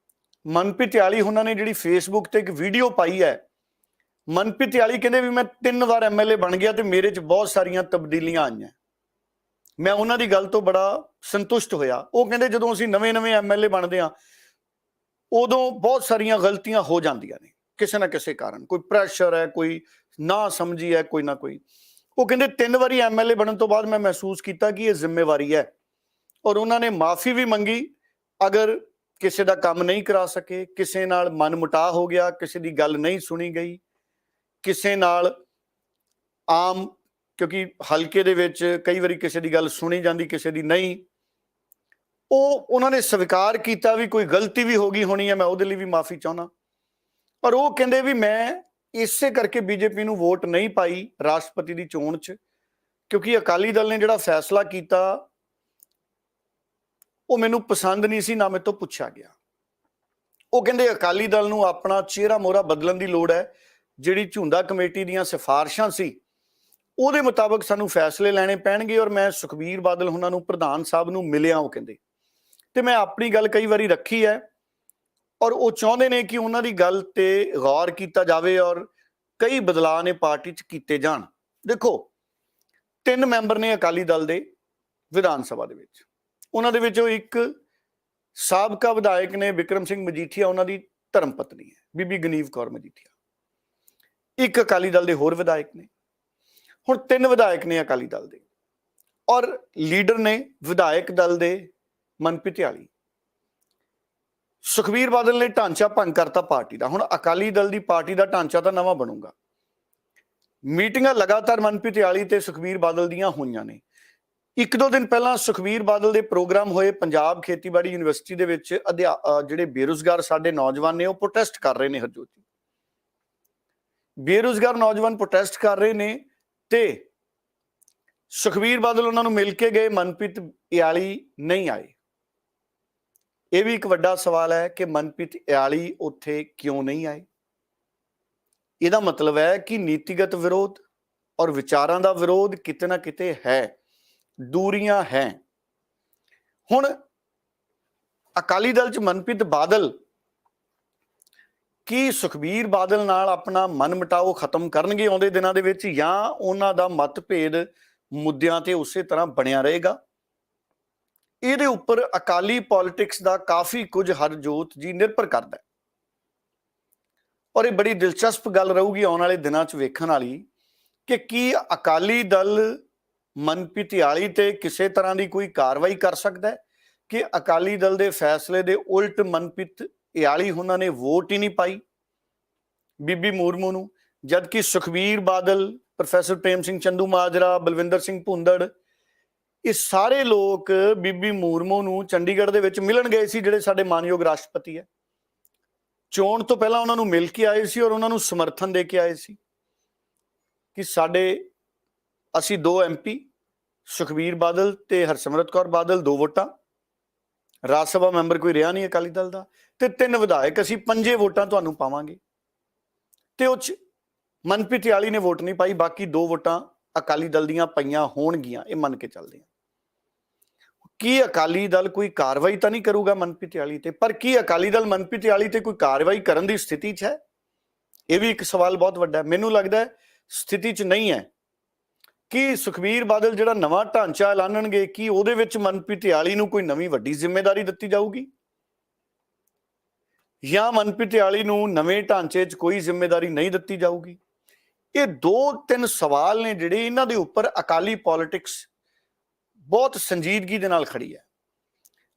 ਮਨਪ੍ਰੀਤ ਇਆਲੀ ਉਹਨਾਂ ਨੇ ਜਿਹੜੀ ਫੇਸਬੁੱਕ ਤੇ ਇੱਕ ਵੀਡੀਓ ਪਾਈ ਹੈ, ਮਨਪ੍ਰੀਤ ਇਆਲੀ ਕਹਿੰਦੇ ਵੀ ਮੈਂ 3 ਵਾਰ ਐਮਐਲਏ ਬਣ ਗਿਆ ਤੇ ਮੇਰੇ 'ਚ ਬਹੁਤ ਸਾਰੀਆਂ ਤਬਦੀਲੀਆਂ ਆਈਆਂ। ਮੈਂ ਉਹਨਾਂ ਦੀ ਗੱਲ ਤੋਂ ਬੜਾ ਸੰਤੁਸ਼ਟ ਹੋਇਆ। ਉਹ ਕਹਿੰਦੇ ਜਦੋਂ ਅਸੀਂ ਨਵੇਂ ਐਮਐਲਏ ਬਣਦੇ ਹਾਂ ਉਦੋਂ ਬਹੁਤ ਸਾਰੀਆਂ ਗਲਤੀਆਂ ਹੋ ਜਾਂਦੀਆਂ ਨੇ ਕਿਸੇ ਨਾ ਕਿਸੇ ਕਾਰਨ, ਕੋਈ ਪ੍ਰੈਸ਼ਰ ਹੈ, ਕੋਈ ਨਾ ਸਮਝੀ ਹੈ, ਕੋਈ ਨਾ ਕੋਈ। ਉਹ ਕਹਿੰਦੇ 3 ਵਾਰੀ ਐਮਐਲਏ ਬਣਨ ਤੋਂ ਬਾਅਦ ਮੈਂ ਮਹਿਸੂਸ ਕੀਤਾ ਕਿ ਇਹ ਜ਼ਿੰਮੇਵਾਰੀ ਹੈ, ਔਰ ਉਹਨਾਂ ਨੇ ਮਾਫੀ ਵੀ ਮੰਗੀ ਅਗਰ ਕਿਸੇ ਦਾ ਕੰਮ ਨਹੀਂ ਕਰਾ ਸਕੇ, ਕਿਸੇ ਨਾਲ ਮਨਮੁਟਾਅ ਹੋ ਗਿਆ, ਕਿਸੇ ਦੀ ਗੱਲ ਨਹੀਂ ਸੁਣੀ ਗਈ, ਕਿਸੇ ਨਾਲ ਆਮ, ਕਿਉਂਕਿ ਹਲਕੇ ਦੇ ਵਿੱਚ ਕਈ ਵਾਰੀ ਕਿਸੇ ਦੀ ਗੱਲ ਸੁਣੀ ਜਾਂਦੀ, ਕਿਸੇ ਦੀ ਨਹੀਂ। ਉਹਨਾਂ ਨੇ ਸਵੀਕਾਰ ਕੀਤਾ ਵੀ ਕੋਈ ਗਲਤੀ ਵੀ ਹੋ ਗਈ ਹੋਣੀ ਹੈ, ਮੈਂ ਉਹਦੇ ਲਈ ਵੀ ਮਾਫੀ ਚਾਹੁੰਦਾ। ਪਰ ਉਹ ਕਹਿੰਦੇ ਵੀ ਮੈਂ ਇਸੇ ਕਰਕੇ ਬੀਜੇਪੀ ਨੂੰ ਵੋਟ ਨਹੀਂ ਪਾਈ ਰਾਸ਼ਟਰਪਤੀ ਦੀ ਚੋਣ 'ਚ, ਕਿਉਂਕਿ ਅਕਾਲੀ ਦਲ ਨੇ ਜਿਹੜਾ ਫੈਸਲਾ ਕੀਤਾ ਉਹ ਮੈਨੂੰ ਪਸੰਦ ਨਹੀਂ ਸੀ, ਨਾ ਮੇਰੇ ਤੋਂ ਪੁੱਛਿਆ ਗਿਆ। ਉਹ ਕਹਿੰਦੇ ਅਕਾਲੀ ਦਲ ਨੂੰ ਆਪਣਾ ਚਿਹਰਾ ਮੋਹਰਾ ਬਦਲਣ ਦੀ ਲੋੜ ਹੈ। ਜਿਹੜੀ ਝੁੰਦਾ ਕਮੇਟੀ ਦੀਆਂ ਸਿਫਾਰਿਸ਼ਾਂ ਸੀ ਉਹਦੇ ਮੁਤਾਬਕ ਸਾਨੂੰ ਫੈਸਲੇ ਲੈਣੇ ਪੈਣਗੇ। ਔਰ ਮੈਂ ਸੁਖਬੀਰ ਬਾਦਲ ਉਹਨਾਂ ਨੂੰ, ਪ੍ਰਧਾਨ ਸਾਹਿਬ ਨੂੰ ਮਿਲਿਆ, ਉਹ ਕਹਿੰਦੇ, ਤੇ ਮੈਂ ਆਪਣੀ ਗੱਲ ਕਈ ਵਾਰੀ ਰੱਖੀ ਹੈ ਔਰ ਉਹ ਚਾਹੁੰਦੇ ਨੇ ਕਿ ਉਹਨਾਂ ਦੀ ਗੱਲ ਤੇ ਗੌਰ ਕੀਤਾ ਜਾਵੇ ਔਰ ਕਈ ਬਦਲਾਅ ਨੇ ਪਾਰਟੀ 'ਚ ਕੀਤੇ ਜਾਣ। ਦੇਖੋ, 3 ਮੈਂਬਰ ਨੇ ਅਕਾਲੀ ਦਲ ਦੇ ਵਿਧਾਨ ਸਭਾ ਦੇ ਵਿੱਚ, ਉਹਨਾਂ ਦੇ ਵਿੱਚੋਂ ਇੱਕ ਸਾਬਕਾ ਵਿਧਾਇਕ ਨੇ ਬਿਕਰਮ ਸਿੰਘ ਮਜੀਠੀਆ, ਉਹਨਾਂ ਦੀ ਧਰਮ ਪਤਨੀ ਹੈ ਬੀਬੀ ਗਨੀਵ ਕੌਰ ਮਜੀਠੀਆ। ਇੱਕ ਅਕਾਲੀ ਦਲ ਦੇ ਹੋਰ ਵਿਧਾਇਕ ਨੇ। ਹੁਣ 3 ਵਿਧਾਇਕ ਨੇ ਅਕਾਲੀ ਦਲ ਦੇ ਔਰ ਲੀਡਰ ਨੇ ਵਿਧਾਇਕ ਦਲ ਦੇ ਮਨਪ੍ਰੀਤ ਇਆਲੀ। ਸੁਖਬੀਰ ਬਾਦਲ ਨੇ ਢਾਂਚਾ ਭੰਗ ਕਰਤਾ ਪਾਰਟੀ ਦਾ। ਹੁਣ ਅਕਾਲੀ ਦਲ ਦੀ ਪਾਰਟੀ ਦਾ ਢਾਂਚਾ ਤਾਂ ਨਵਾਂ ਬਣੂਗਾ। ਮੀਟਿੰਗਾਂ ਲਗਾਤਾਰ ਮਨਪ੍ਰੀਤ ਇਆਲੀ ਤੇ ਸੁਖਬੀਰ ਬਾਦਲ ਦੀਆਂ ਹੋਈਆਂ ਨੇ। 1-2 ਦਿਨ ਪਹਿਲਾਂ ਸੁਖਬੀਰ ਬਾਦਲ ਦੇ ਪ੍ਰੋਗਰਾਮ ਹੋਏ ਪੰਜਾਬ ਖੇਤੀਬਾੜੀ ਯੂਨੀਵਰਸਿਟੀ ਦੇ ਵਿੱਚ। ਜਿਹੜੇ ਬੇਰੁਜ਼ਗਾਰ ਸਾਡੇ ਨੌਜਵਾਨ ਨੇ ਉਹ ਪ੍ਰੋਟੈਸਟ ਕਰ ਰਹੇ ਨੇ। ਹਰਜੋਤ ਜੀ, ਬੇਰੁਜ਼ਗਾਰ ਨੌਜਵਾਨ ਪ੍ਰੋਟੈਸਟ ਕਰ ਰਹੇ ਨੇ ਤੇ ਸੁਖਬੀਰ ਬਾਦਲ ਉਹਨਾਂ ਨੂੰ ਮਿਲ ਕੇ ਗਏ, ਮਨਪ੍ਰੀਤ ਇਆਲੀ ਨਹੀਂ ਆਏ। ਇਹ ਵੀ ਇੱਕ ਵੱਡਾ ਸਵਾਲ ਹੈ ਕਿ ਮਨਪ੍ਰੀਤ ਇਆਲੀ ਉੱਥੇ ਕਿਉਂ ਨਹੀਂ ਆਏ। ਇਹਦਾ ਮਤਲਬ ਹੈ ਕਿ ਨੀਤੀਗਤ ਵਿਰੋਧ ਔਰ ਵਿਚਾਰਾਂ ਦਾ ਵਿਰੋਧ ਕਿਤੇ ਨਾ ਕਿਤੇ ਹੈ, ਦੂਰੀਆਂ ਹੈ। ਹੁਣ ਅਕਾਲੀ ਦਲ 'ਚ ਮਨਪ੍ਰੀਤ ਬਾਦਲ ਕੀ ਸੁਖਬੀਰ ਬਾਦਲ ਨਾਲ ਆਪਣਾ ਮਨਮੁਟਾਓ ਖਤਮ ਕਰਨਗੇ ਆਉਂਦੇ ਦਿਨਾਂ ਦੇ ਵਿੱਚ, ਜਾਂ ਉਹਨਾਂ ਦਾ ਮਤਭੇਦ ਮੁੱਦਿਆਂ ਤੇ ਉਸੇ ਤਰ੍ਹਾਂ ਬਣਿਆ ਰਹੇਗਾ? ਇਹਦੇ ਉੱਪਰ ਅਕਾਲੀ ਪੋਲਿਟਿਕਸ ਦਾ ਕਾਫੀ ਕੁਝ ਹਰਜੋਤ ਜੀ ਨਿਰਭਰ ਕਰਦਾ ਹੈ। ਔਰ ਇਹ ਬੜੀ ਦਿਲਚਸਪ ਗੱਲ ਰਹੂਗੀ ਆਉਣ ਵਾਲੇ ਦਿਨਾਂ 'ਚ ਵੇਖਣ ਵਾਲੀ ਕਿ ਕੀ ਅਕਾਲੀ ਦਲ ਮਨਪ੍ਰੀਤ ਇਆਲੀ ਤੇ ਕਿਸੇ ਤਰ੍ਹਾਂ ਦੀ ਕੋਈ ਕਾਰਵਾਈ ਕਰ ਸਕਦਾ ਹੈ ਕਿ ਅਕਾਲੀ ਦਲ ਦੇ ਫੈਸਲੇ ਦੇ ਉਲਟ ਮਨਪ੍ਰੀਤ ਇਆਲੀ ਉਹਨਾਂ ਨੇ ਵੋਟ ਹੀ ਨਹੀਂ ਪਾਈ ਬੀਬੀ ਮੁਰਮੂ ਨੂੰ, ਜਦਕਿ ਸੁਖਬੀਰ ਬਾਦਲ, ਪ੍ਰੋਫੈਸਰ ਪ੍ਰੇਮ ਸਿੰਘ ਚੰਦੂਮਾਜਰਾ, ਬਲਵਿੰਦਰ ਸਿੰਘ ਭੁੰਦੜ, ਇਹ ਸਾਰੇ ਲੋਕ ਬੀਬੀ ਮੁਰਮੂ ਨੂੰ ਚੰਡੀਗੜ੍ਹ ਦੇ ਵਿੱਚ ਮਿਲਣ ਗਏ ਸੀ, ਜਿਹੜੇ ਸਾਡੇ ਮਾਨਯੋਗ ਰਾਸ਼ਟਰਪਤੀ ਹੈ। ਚੋਣ ਤੋਂ ਪਹਿਲਾਂ ਉਹਨਾਂ ਨੂੰ ਮਿਲ ਕੇ ਆਏ ਸੀ ਔਰ ਉਹਨਾਂ ਨੂੰ ਸਮਰਥਨ ਦੇ ਕੇ ਆਏ ਸੀ ਕਿ ਅਸੀਂ 2 MP, ਸੁਖਬੀਰ ਬਾਦਲ ਤੇ ਹਰਸਿਮਰਤ ਕੌਰ ਬਾਦਲ 2 ਵੋਟਾਂ, ਰਾਜ ਸਭਾ ਮੈਂਬਰ ਕੋਈ ਰਿਹਾ ਨਹੀਂ ਅਕਾਲੀ ਦਲ ਦਾ, ਤੇ 3 ਵਿਧਾਇਕ ਅਸੀਂ 5 ਵੋਟਾਂ ਤੁਹਾਨੂੰ ਪਾਵਾਂਗੇ। ਤੇ ਉਹ 'ਚ ਮਨਪ੍ਰੀਤ ਇਆਲੀ ਨੇ ਵੋਟ ਨਹੀਂ ਪਾਈ, ਬਾਕੀ 2 ਵੋਟਾਂ ਅਕਾਲੀ ਦਲ ਦੀਆਂ ਪਈਆਂ ਹੋਣਗੀਆਂ, ਇਹ ਮੰਨ ਕੇ ਚੱਲਦੇ ਆ। ਕੀ ਅਕਾਲੀ ਦਲ ਕੋਈ ਕਾਰਵਾਈ ਤਾਂ ਨਹੀਂ ਕਰੂਗਾ ਮਨਪ੍ਰੀਤ ਇਆਲੀ ਤੇ? ਪਰ ਕੀ ਅਕਾਲੀ ਦਲ ਮਨਪ੍ਰੀਤ ਇਆਲੀ ਤੇ ਕੋਈ ਕਾਰਵਾਈ ਕਰਨ ਦੀ ਸਥਿਤੀ 'ਚ ਹੈ? ਇਹ ਵੀ ਇੱਕ ਸਵਾਲ ਬਹੁਤ ਵੱਡਾ ਹੈ। ਮੈਨੂੰ ਲੱਗਦਾ ਹੈ ਸਥਿਤੀ 'ਚ ਨਹੀਂ ਹੈ। ਕੀ ਸੁਖਬੀਰ ਬਾਦਲ ਜਿਹੜਾ ਨਵਾਂ ਢਾਂਚਾ ਐਲਾਨਣਗੇ, ਕੀ ਉਹਦੇ ਵਿੱਚ ਮਨਪ੍ਰੀਤ ਇਆਲੀ ਨੂੰ ਕੋਈ ਨਵੀਂ ਵੱਡੀ ਜ਼ਿੰਮੇਵਾਰੀ ਦਿੱਤੀ ਜਾਊਗੀ, ਜਾਂ ਮਨਪ੍ਰੀਤ ਇਆਲੀ ਨੂੰ ਨਵੇਂ ਢਾਂਚੇ 'ਚ ਕੋਈ ਜ਼ਿੰਮੇਵਾਰੀ ਨਹੀਂ ਦਿੱਤੀ ਜਾਊਗੀ? ਇਹ 2-3 ਸਵਾਲ ਨੇ ਜਿਹੜੇ ਇਹਨਾਂ ਦੇ ਉੱਪਰ ਅਕਾਲੀ ਪੋਲਿਟਿਕਸ ਬਹੁਤ ਸੰਜੀਦਗੀ ਦੇ ਨਾਲ ਖੜੀ ਹੈ।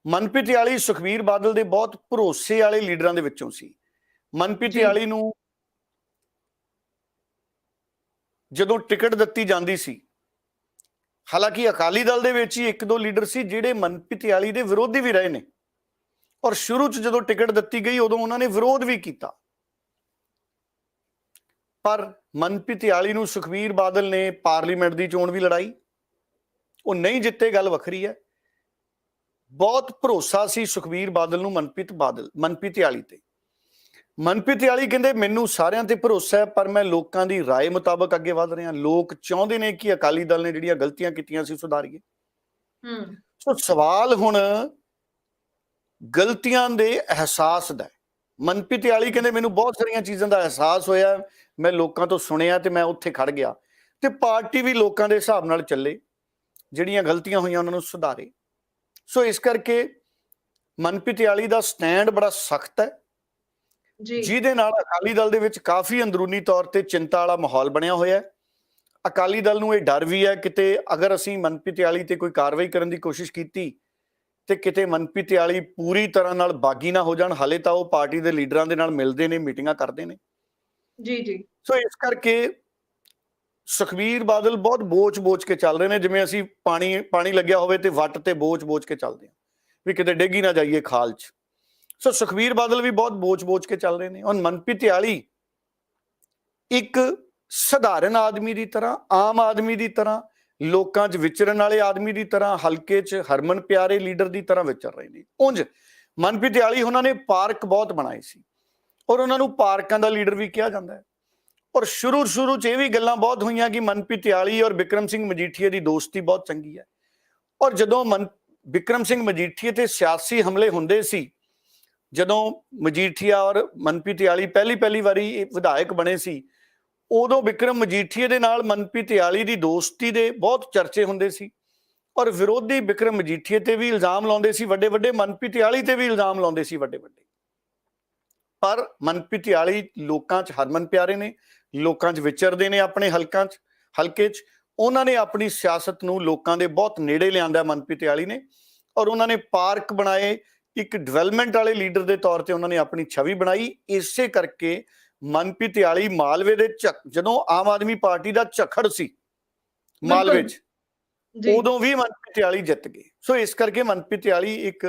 ਮਨਪ੍ਰੀਤ ਇਆਲੀ ਸੁਖਬੀਰ ਬਾਦਲ ਦੇ ਬਹੁਤ ਭਰੋਸੇ ਵਾਲੇ ਲੀਡਰਾਂ ਦੇ ਵਿੱਚੋਂ ਸੀ। ਮਨਪ੍ਰੀਤ ਇਆਲੀ ਨੂੰ ਜਦੋਂ ਟਿਕਟ ਦਿੱਤੀ ਜਾਂਦੀ ਸੀ, ਹਾਲਾਂਕਿ ਅਕਾਲੀ ਦਲ ਦੇ ਵਿੱਚ ਹੀ 1-2 ਲੀਡਰ ਸੀ ਜਿਹੜੇ ਮਨਪ੍ਰੀਤ ਇਆਲੀ ਦੇ ਵਿਰੋਧੀ ਵੀ ਰਹੇ ਨੇ, ਔਰ ਸ਼ੁਰੂ 'ਚ ਜਦੋਂ ਟਿਕਟ ਦਿੱਤੀ ਗਈ ਉਦੋਂ ਉਹਨਾਂ ਨੇ ਵਿਰੋਧ ਵੀ ਕੀਤਾ, ਪਰ ਮਨਪ੍ਰੀਤ ਇਆਲੀ ਨੂੰ ਸੁਖਬੀਰ ਬਾਦਲ ਨੇ ਪਾਰਲੀਮੈਂਟ ਦੀ ਚੋਣ ਵੀ ਲੜਾਈ, ਉਹ ਨਹੀਂ ਜਿੱਤੇ, ਗੱਲ ਵੱਖਰੀ ਹੈ। ਬਹੁਤ ਭਰੋਸਾ ਸੀ ਸੁਖਬੀਰ ਬਾਦਲ ਨੂੰ ਮਨਪ੍ਰੀਤ ਇਆਲੀ ਤੇ। ਮਨਪ੍ਰੀਤ ਇਆਲੀ ਕਹਿੰਦੇ ਮੈਨੂੰ ਸਾਰਿਆਂ ਤੇ ਭਰੋਸਾ ਹੈ, ਪਰ ਮੈਂ ਲੋਕਾਂ ਦੀ ਰਾਏ ਮੁਤਾਬਕ ਅੱਗੇ ਵਧ ਰਿਹਾ। ਲੋਕ ਚਾਹੁੰਦੇ ਨੇ ਕਿ ਅਕਾਲੀ ਦਲ ਨੇ ਜਿਹੜੀਆਂ ਗਲਤੀਆਂ ਕੀਤੀਆਂ ਸੀ ਸੁਧਾਰੀਏ। ਸੋ ਸਵਾਲ ਹੁਣ ਗਲਤੀਆਂ ਦੇ ਅਹਿਸਾਸ ਦਾ। ਮਨਪ੍ਰੀਤ ਇਆਲੀ ਕਹਿੰਦੇ ਮੈਨੂੰ ਬਹੁਤ ਸਾਰੀਆਂ ਚੀਜ਼ਾਂ ਦਾ ਅਹਿਸਾਸ ਹੋਇਆ, ਮੈਂ ਲੋਕਾਂ ਤੋਂ ਸੁਣਿਆ ਤੇ ਮੈਂ ਉੱਥੇ ਖੜ ਗਿਆ, ਤੇ ਪਾਰਟੀ ਵੀ ਲੋਕਾਂ ਦੇ ਹਿਸਾਬ ਨਾਲ ਚੱਲੇ, ਜਿਹੜੀਆਂ ਗਲਤੀਆਂ ਹੋਈਆਂ ਉਹਨਾਂ ਨੂੰ ਸੁਧਾਰੇ। ਸੋ ਇਸ ਕਰਕੇ ਮਨਪ੍ਰੀਤ ਇਆਲੀ ਦਾ ਸਟੈਂਡ ਬੜਾ ਸਖਤ ਹੈ, ਜਿਹਦੇ ਨਾਲ ਅਕਾਲੀ ਦਲ ਦੇ ਵਿੱਚ ਕਾਫੀ ਅੰਦਰੂਨੀ ਤੌਰ ਤੇ ਚਿੰਤਾ ਵਾਲਾ ਮਾਹੌਲ ਬਣਿਆ ਹੋਇਆ ਹੈ। ਅਕਾਲੀ ਦਲ ਨੂੰ ਇਹ ਡਰ ਵੀ ਹੈ ਕਿਤੇ ਅਗਰ ਅਸੀਂ ਮਨਪ੍ਰੀਤ ਇਆਲੀ ਤੇ ਕੋਈ ਕਾਰਵਾਈ ਕਰਨ ਦੀ ਕੋਸ਼ਿਸ਼ ਕੀਤੀ ਤੇ ਕਿਤੇ ਮਨਪ੍ਰੀਤ ਇਆਲੀ ਪੂਰੀ ਤਰ੍ਹਾਂ ਨਾਲ ਬਾਗੀ ਨਾ ਹੋ ਜਾਣ। ਹਾਲੇ ਤਾਂ ਉਹ ਪਾਰਟੀ ਦੇ ਲੀਡਰਾਂ ਦੇ ਨਾਲ ਮਿਲਦੇ ਨੇ, ਮੀਟਿੰਗਾਂ ਕਰਦੇ ਨੇ। ਜੀ। ਸੋ ਇਸ ਕਰਕੇ ਸੁਖਬੀਰ ਬਾਦਲ ਬਹੁਤ ਬੋਚ ਕੇ ਚੱਲ ਰਹੇ ਨੇ, ਜਿਵੇਂ ਅਸੀਂ ਪਾਣੀ ਲੱਗਿਆ ਹੋਵੇ ਤੇ ਵੱਟ ਤੇ ਬੋਚ ਕੇ ਚੱਲਦੇ ਹਾਂ ਵੀ ਕਿਤੇ ਡਿੱਗ ਹੀ ਨਾ ਜਾਈਏ ਖਾਲ 'ਚ। ਸੋ ਸੁਖਬੀਰ ਬਾਦਲ ਵੀ ਬਹੁਤ ਬੋਚ ਕੇ ਚੱਲ ਰਹੇ ਨੇ। ਹੁਣ ਮਨਪ੍ਰੀਤ ਇਆਲੀ ਇੱਕ ਸਧਾਰਨ ਆਦਮੀ ਦੀ ਤਰ੍ਹਾਂ, ਆਮ ਆਦਮੀ ਦੀ ਤਰ੍ਹਾਂ, ਲੋਕਾਂ 'ਚ ਵਿਚਰਨ ਵਾਲੇ ਆਦਮੀ ਦੀ ਤਰ੍ਹਾਂ, ਹਲਕੇ 'ਚ ਹਰਮਨ ਪਿਆਰੇ ਲੀਡਰ ਦੀ ਤਰ੍ਹਾਂ ਵਿਚਰ ਰਹੇ ਨੇ। ਉਂਝ ਮਨਪ੍ਰੀਤ ਇਆਲੀ ਉਹਨਾਂ ਨੇ ਪਾਰਕ ਬਹੁਤ ਬਣਾਏ ਸੀ ਔਰ ਉਹਨਾਂ ਨੂੰ ਪਾਰਕਾਂ ਦਾ ਲੀਡਰ ਵੀ ਕਿਹਾ ਜਾਂਦਾ ਹੈ। ਔਰ ਸ਼ੁਰੂ 'ਚ ਇਹ ਵੀ ਗੱਲਾਂ ਬਹੁਤ ਹੋਈਆਂ ਕਿ ਮਨਪ੍ਰੀਤ ਇਆਲੀ ਔਰ ਬਿਕਰਮ ਸਿੰਘ ਮਜੀਠੀਆ ਦੀ ਦੋਸਤੀ ਬਹੁਤ ਚੰਗੀ ਹੈ। ਔਰ ਜਦੋਂ ਬਿਕਰਮ ਸਿੰਘ ਮਜੀਠੀਆ ਤੇ ਸਿਆਸੀ ਹਮਲੇ ਹੁੰਦੇ ਸੀ, ਜਦੋਂ ਮਜੀਠੀਆ ਔਰ ਮਨਪ੍ਰੀਤ ਇਆਲੀ ਪਹਿਲੀ ਵਾਰੀ ਵਿਧਾਇਕ ਬਣੇ ਸੀ, ਉਦੋਂ ਬਿਕਰਮ ਮਜੀਠੀਆ ਦੇ ਨਾਲ ਮਨਪ੍ਰੀਤ ਇਆਲੀ ਦੀ ਦੋਸਤੀ ਦੇ ਬਹੁਤ ਚਰਚੇ ਹੁੰਦੇ ਸੀ ਔਰ ਵਿਰੋਧੀ ਬਿਕਰਮ ਮਜੀਠੀਆ ਤੇ ਵੀ ਇਲਜ਼ਾਮ ਲਾਉਂਦੇ ਸੀ ਵੱਡੇ, ਮਨਪ੍ਰੀਤ ਇਆਲੀ ਤੇ ਵੀ ਇਲਜ਼ਾਮ ਲਾਉਂਦੇ ਸੀ ਵੱਡੇ। ਪਰ ਮਨਪ੍ਰੀਤ ਇਆਲੀ ਲੋਕਾਂ 'ਚ ਹਰਮਨ ਪਿਆਰੇ ਨੇ, ਲੋਕਾਂ 'ਚ ਵਿਚਰਦੇ ਨੇ, ਆਪਣੇ ਹਲਕੇ 'ਚ ਉਹਨਾਂ ਨੇ ਆਪਣੀ ਸਿਆਸਤ ਨੂੰ ਲੋਕਾਂ ਦੇ ਬਹੁਤ ਨੇੜੇ ਲਿਆਂਦਾ ਮਨਪ੍ਰੀਤ ਇਆਲੀ ਨੇ। ਔਰ ਉਹਨਾਂ ਨੇ ਪਾਰਕ ਬਣਾਏ, ਇੱਕ ਡਿਵੈਲਪਮੈਂਟ ਵਾਲੇ ਲੀਡਰ ਦੇ ਤੌਰ ਤੇ ਉਹਨਾਂ ਨੇ ਆਪਣੀ ਛਵੀ ਬਣਾਈ। ਇਸੇ ਕਰਕੇ ਮਨਪ੍ਰੀਤ ਇਆਲੀ ਮਾਲਵੇ ਦੇ ਜਦੋਂ ਆਮ ਆਦਮੀ ਪਾਰਟੀ ਦਾ ਝਖੜ ਸੀ ਮਾਲਵੇ 'ਚ, ਉਦੋਂ ਵੀ ਮਨਪ੍ਰੀਤ ਇਆਲੀ ਜਿੱਤ ਗਏ। ਸੋ ਇਸ ਕਰਕੇ ਮਨਪ੍ਰੀਤ ਇਆਲੀ ਇੱਕ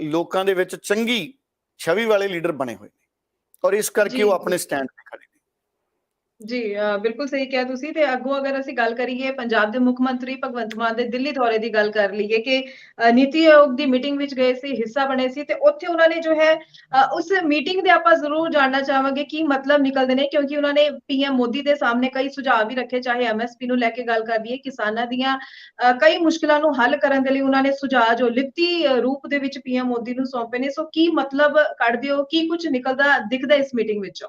ਲੋਕਾਂ ਦੇ ਵਿੱਚ ਚੰਗੀ ਛਵੀ ਵਾਲੇ ਲੀਡਰ ਬਣੇ ਹੋਏ ਨੇ ਔਰ ਇਸ ਕਰਕੇ ਉਹ ਆਪਣੇ ਸਟੈਂਡ ਤੇ ਖੜੇ ਨੇ। ਜੀ ਬਿਲਕੁਲ ਸਹੀ ਕਿਹਾ ਤੁਸੀਂ। ਤੇ ਅੱਗੋਂ ਅਗਰ ਅਸੀਂ ਗੱਲ ਕਰੀਏ ਪੰਜਾਬ ਦੇ ਮੁੱਖ ਮੰਤਰੀ ਭਗਵੰਤ ਮਾਨ ਦੇ ਦਿੱਲੀ ਦੌਰੇ ਦੀ ਗੱਲ ਕਰ ਲਈਏ ਕਿ ਨੀਤੀ ਆਯੋਗ ਦੀ ਮੀਟਿੰਗ ਵਿੱਚ ਗਏ ਸੀ, ਹਿੱਸਾ ਬਣੇ ਸੀ, ਤੇ ਉੱਥੇ ਉਹਨਾਂ ਨੇ ਜੋ ਹੈ ਉਸ ਮੀਟਿੰਗ ਦੇ ਆਪਾਂ ਜ਼ਰੂਰ ਜਾਣਨਾ ਚਾਹਾਂਗੇ ਕੀ ਮਤਲਬ ਨਿਕਲਦੇ ਨੇ, ਕਿਉਂਕਿ ਉਹਨਾਂ ਨੇ PM ਮੋਦੀ ਦੇ ਸਾਹਮਣੇ ਕਈ ਸੁਝਾਅ ਵੀ ਰੱਖੇ, ਚਾਹੇ MSP ਨੂੰ ਲੈ ਕੇ ਗੱਲ ਕਰ ਲਈਏ, ਕਿਸਾਨਾਂ ਦੀਆਂ ਕਈ ਮੁਸ਼ਕਲਾਂ ਨੂੰ ਹੱਲ ਕਰਨ ਦੇ ਲਈ ਉਹਨਾਂ ਨੇ ਸੁਝਾਅ ਜੋ ਲਿਖਤੀ ਰੂਪ ਦੇ ਵਿੱਚ PM ਮੋਦੀ ਨੂੰ ਸੌਂਪੇ ਨੇ। ਸੋ ਕੀ ਮਤਲਬ ਕੱਢਦੇ ਹੋ, ਕੀ ਕੁਝ ਨਿਕਲਦਾ ਦਿਖਦਾ ਇਸ ਮੀਟਿੰਗ ਵਿੱਚੋਂ?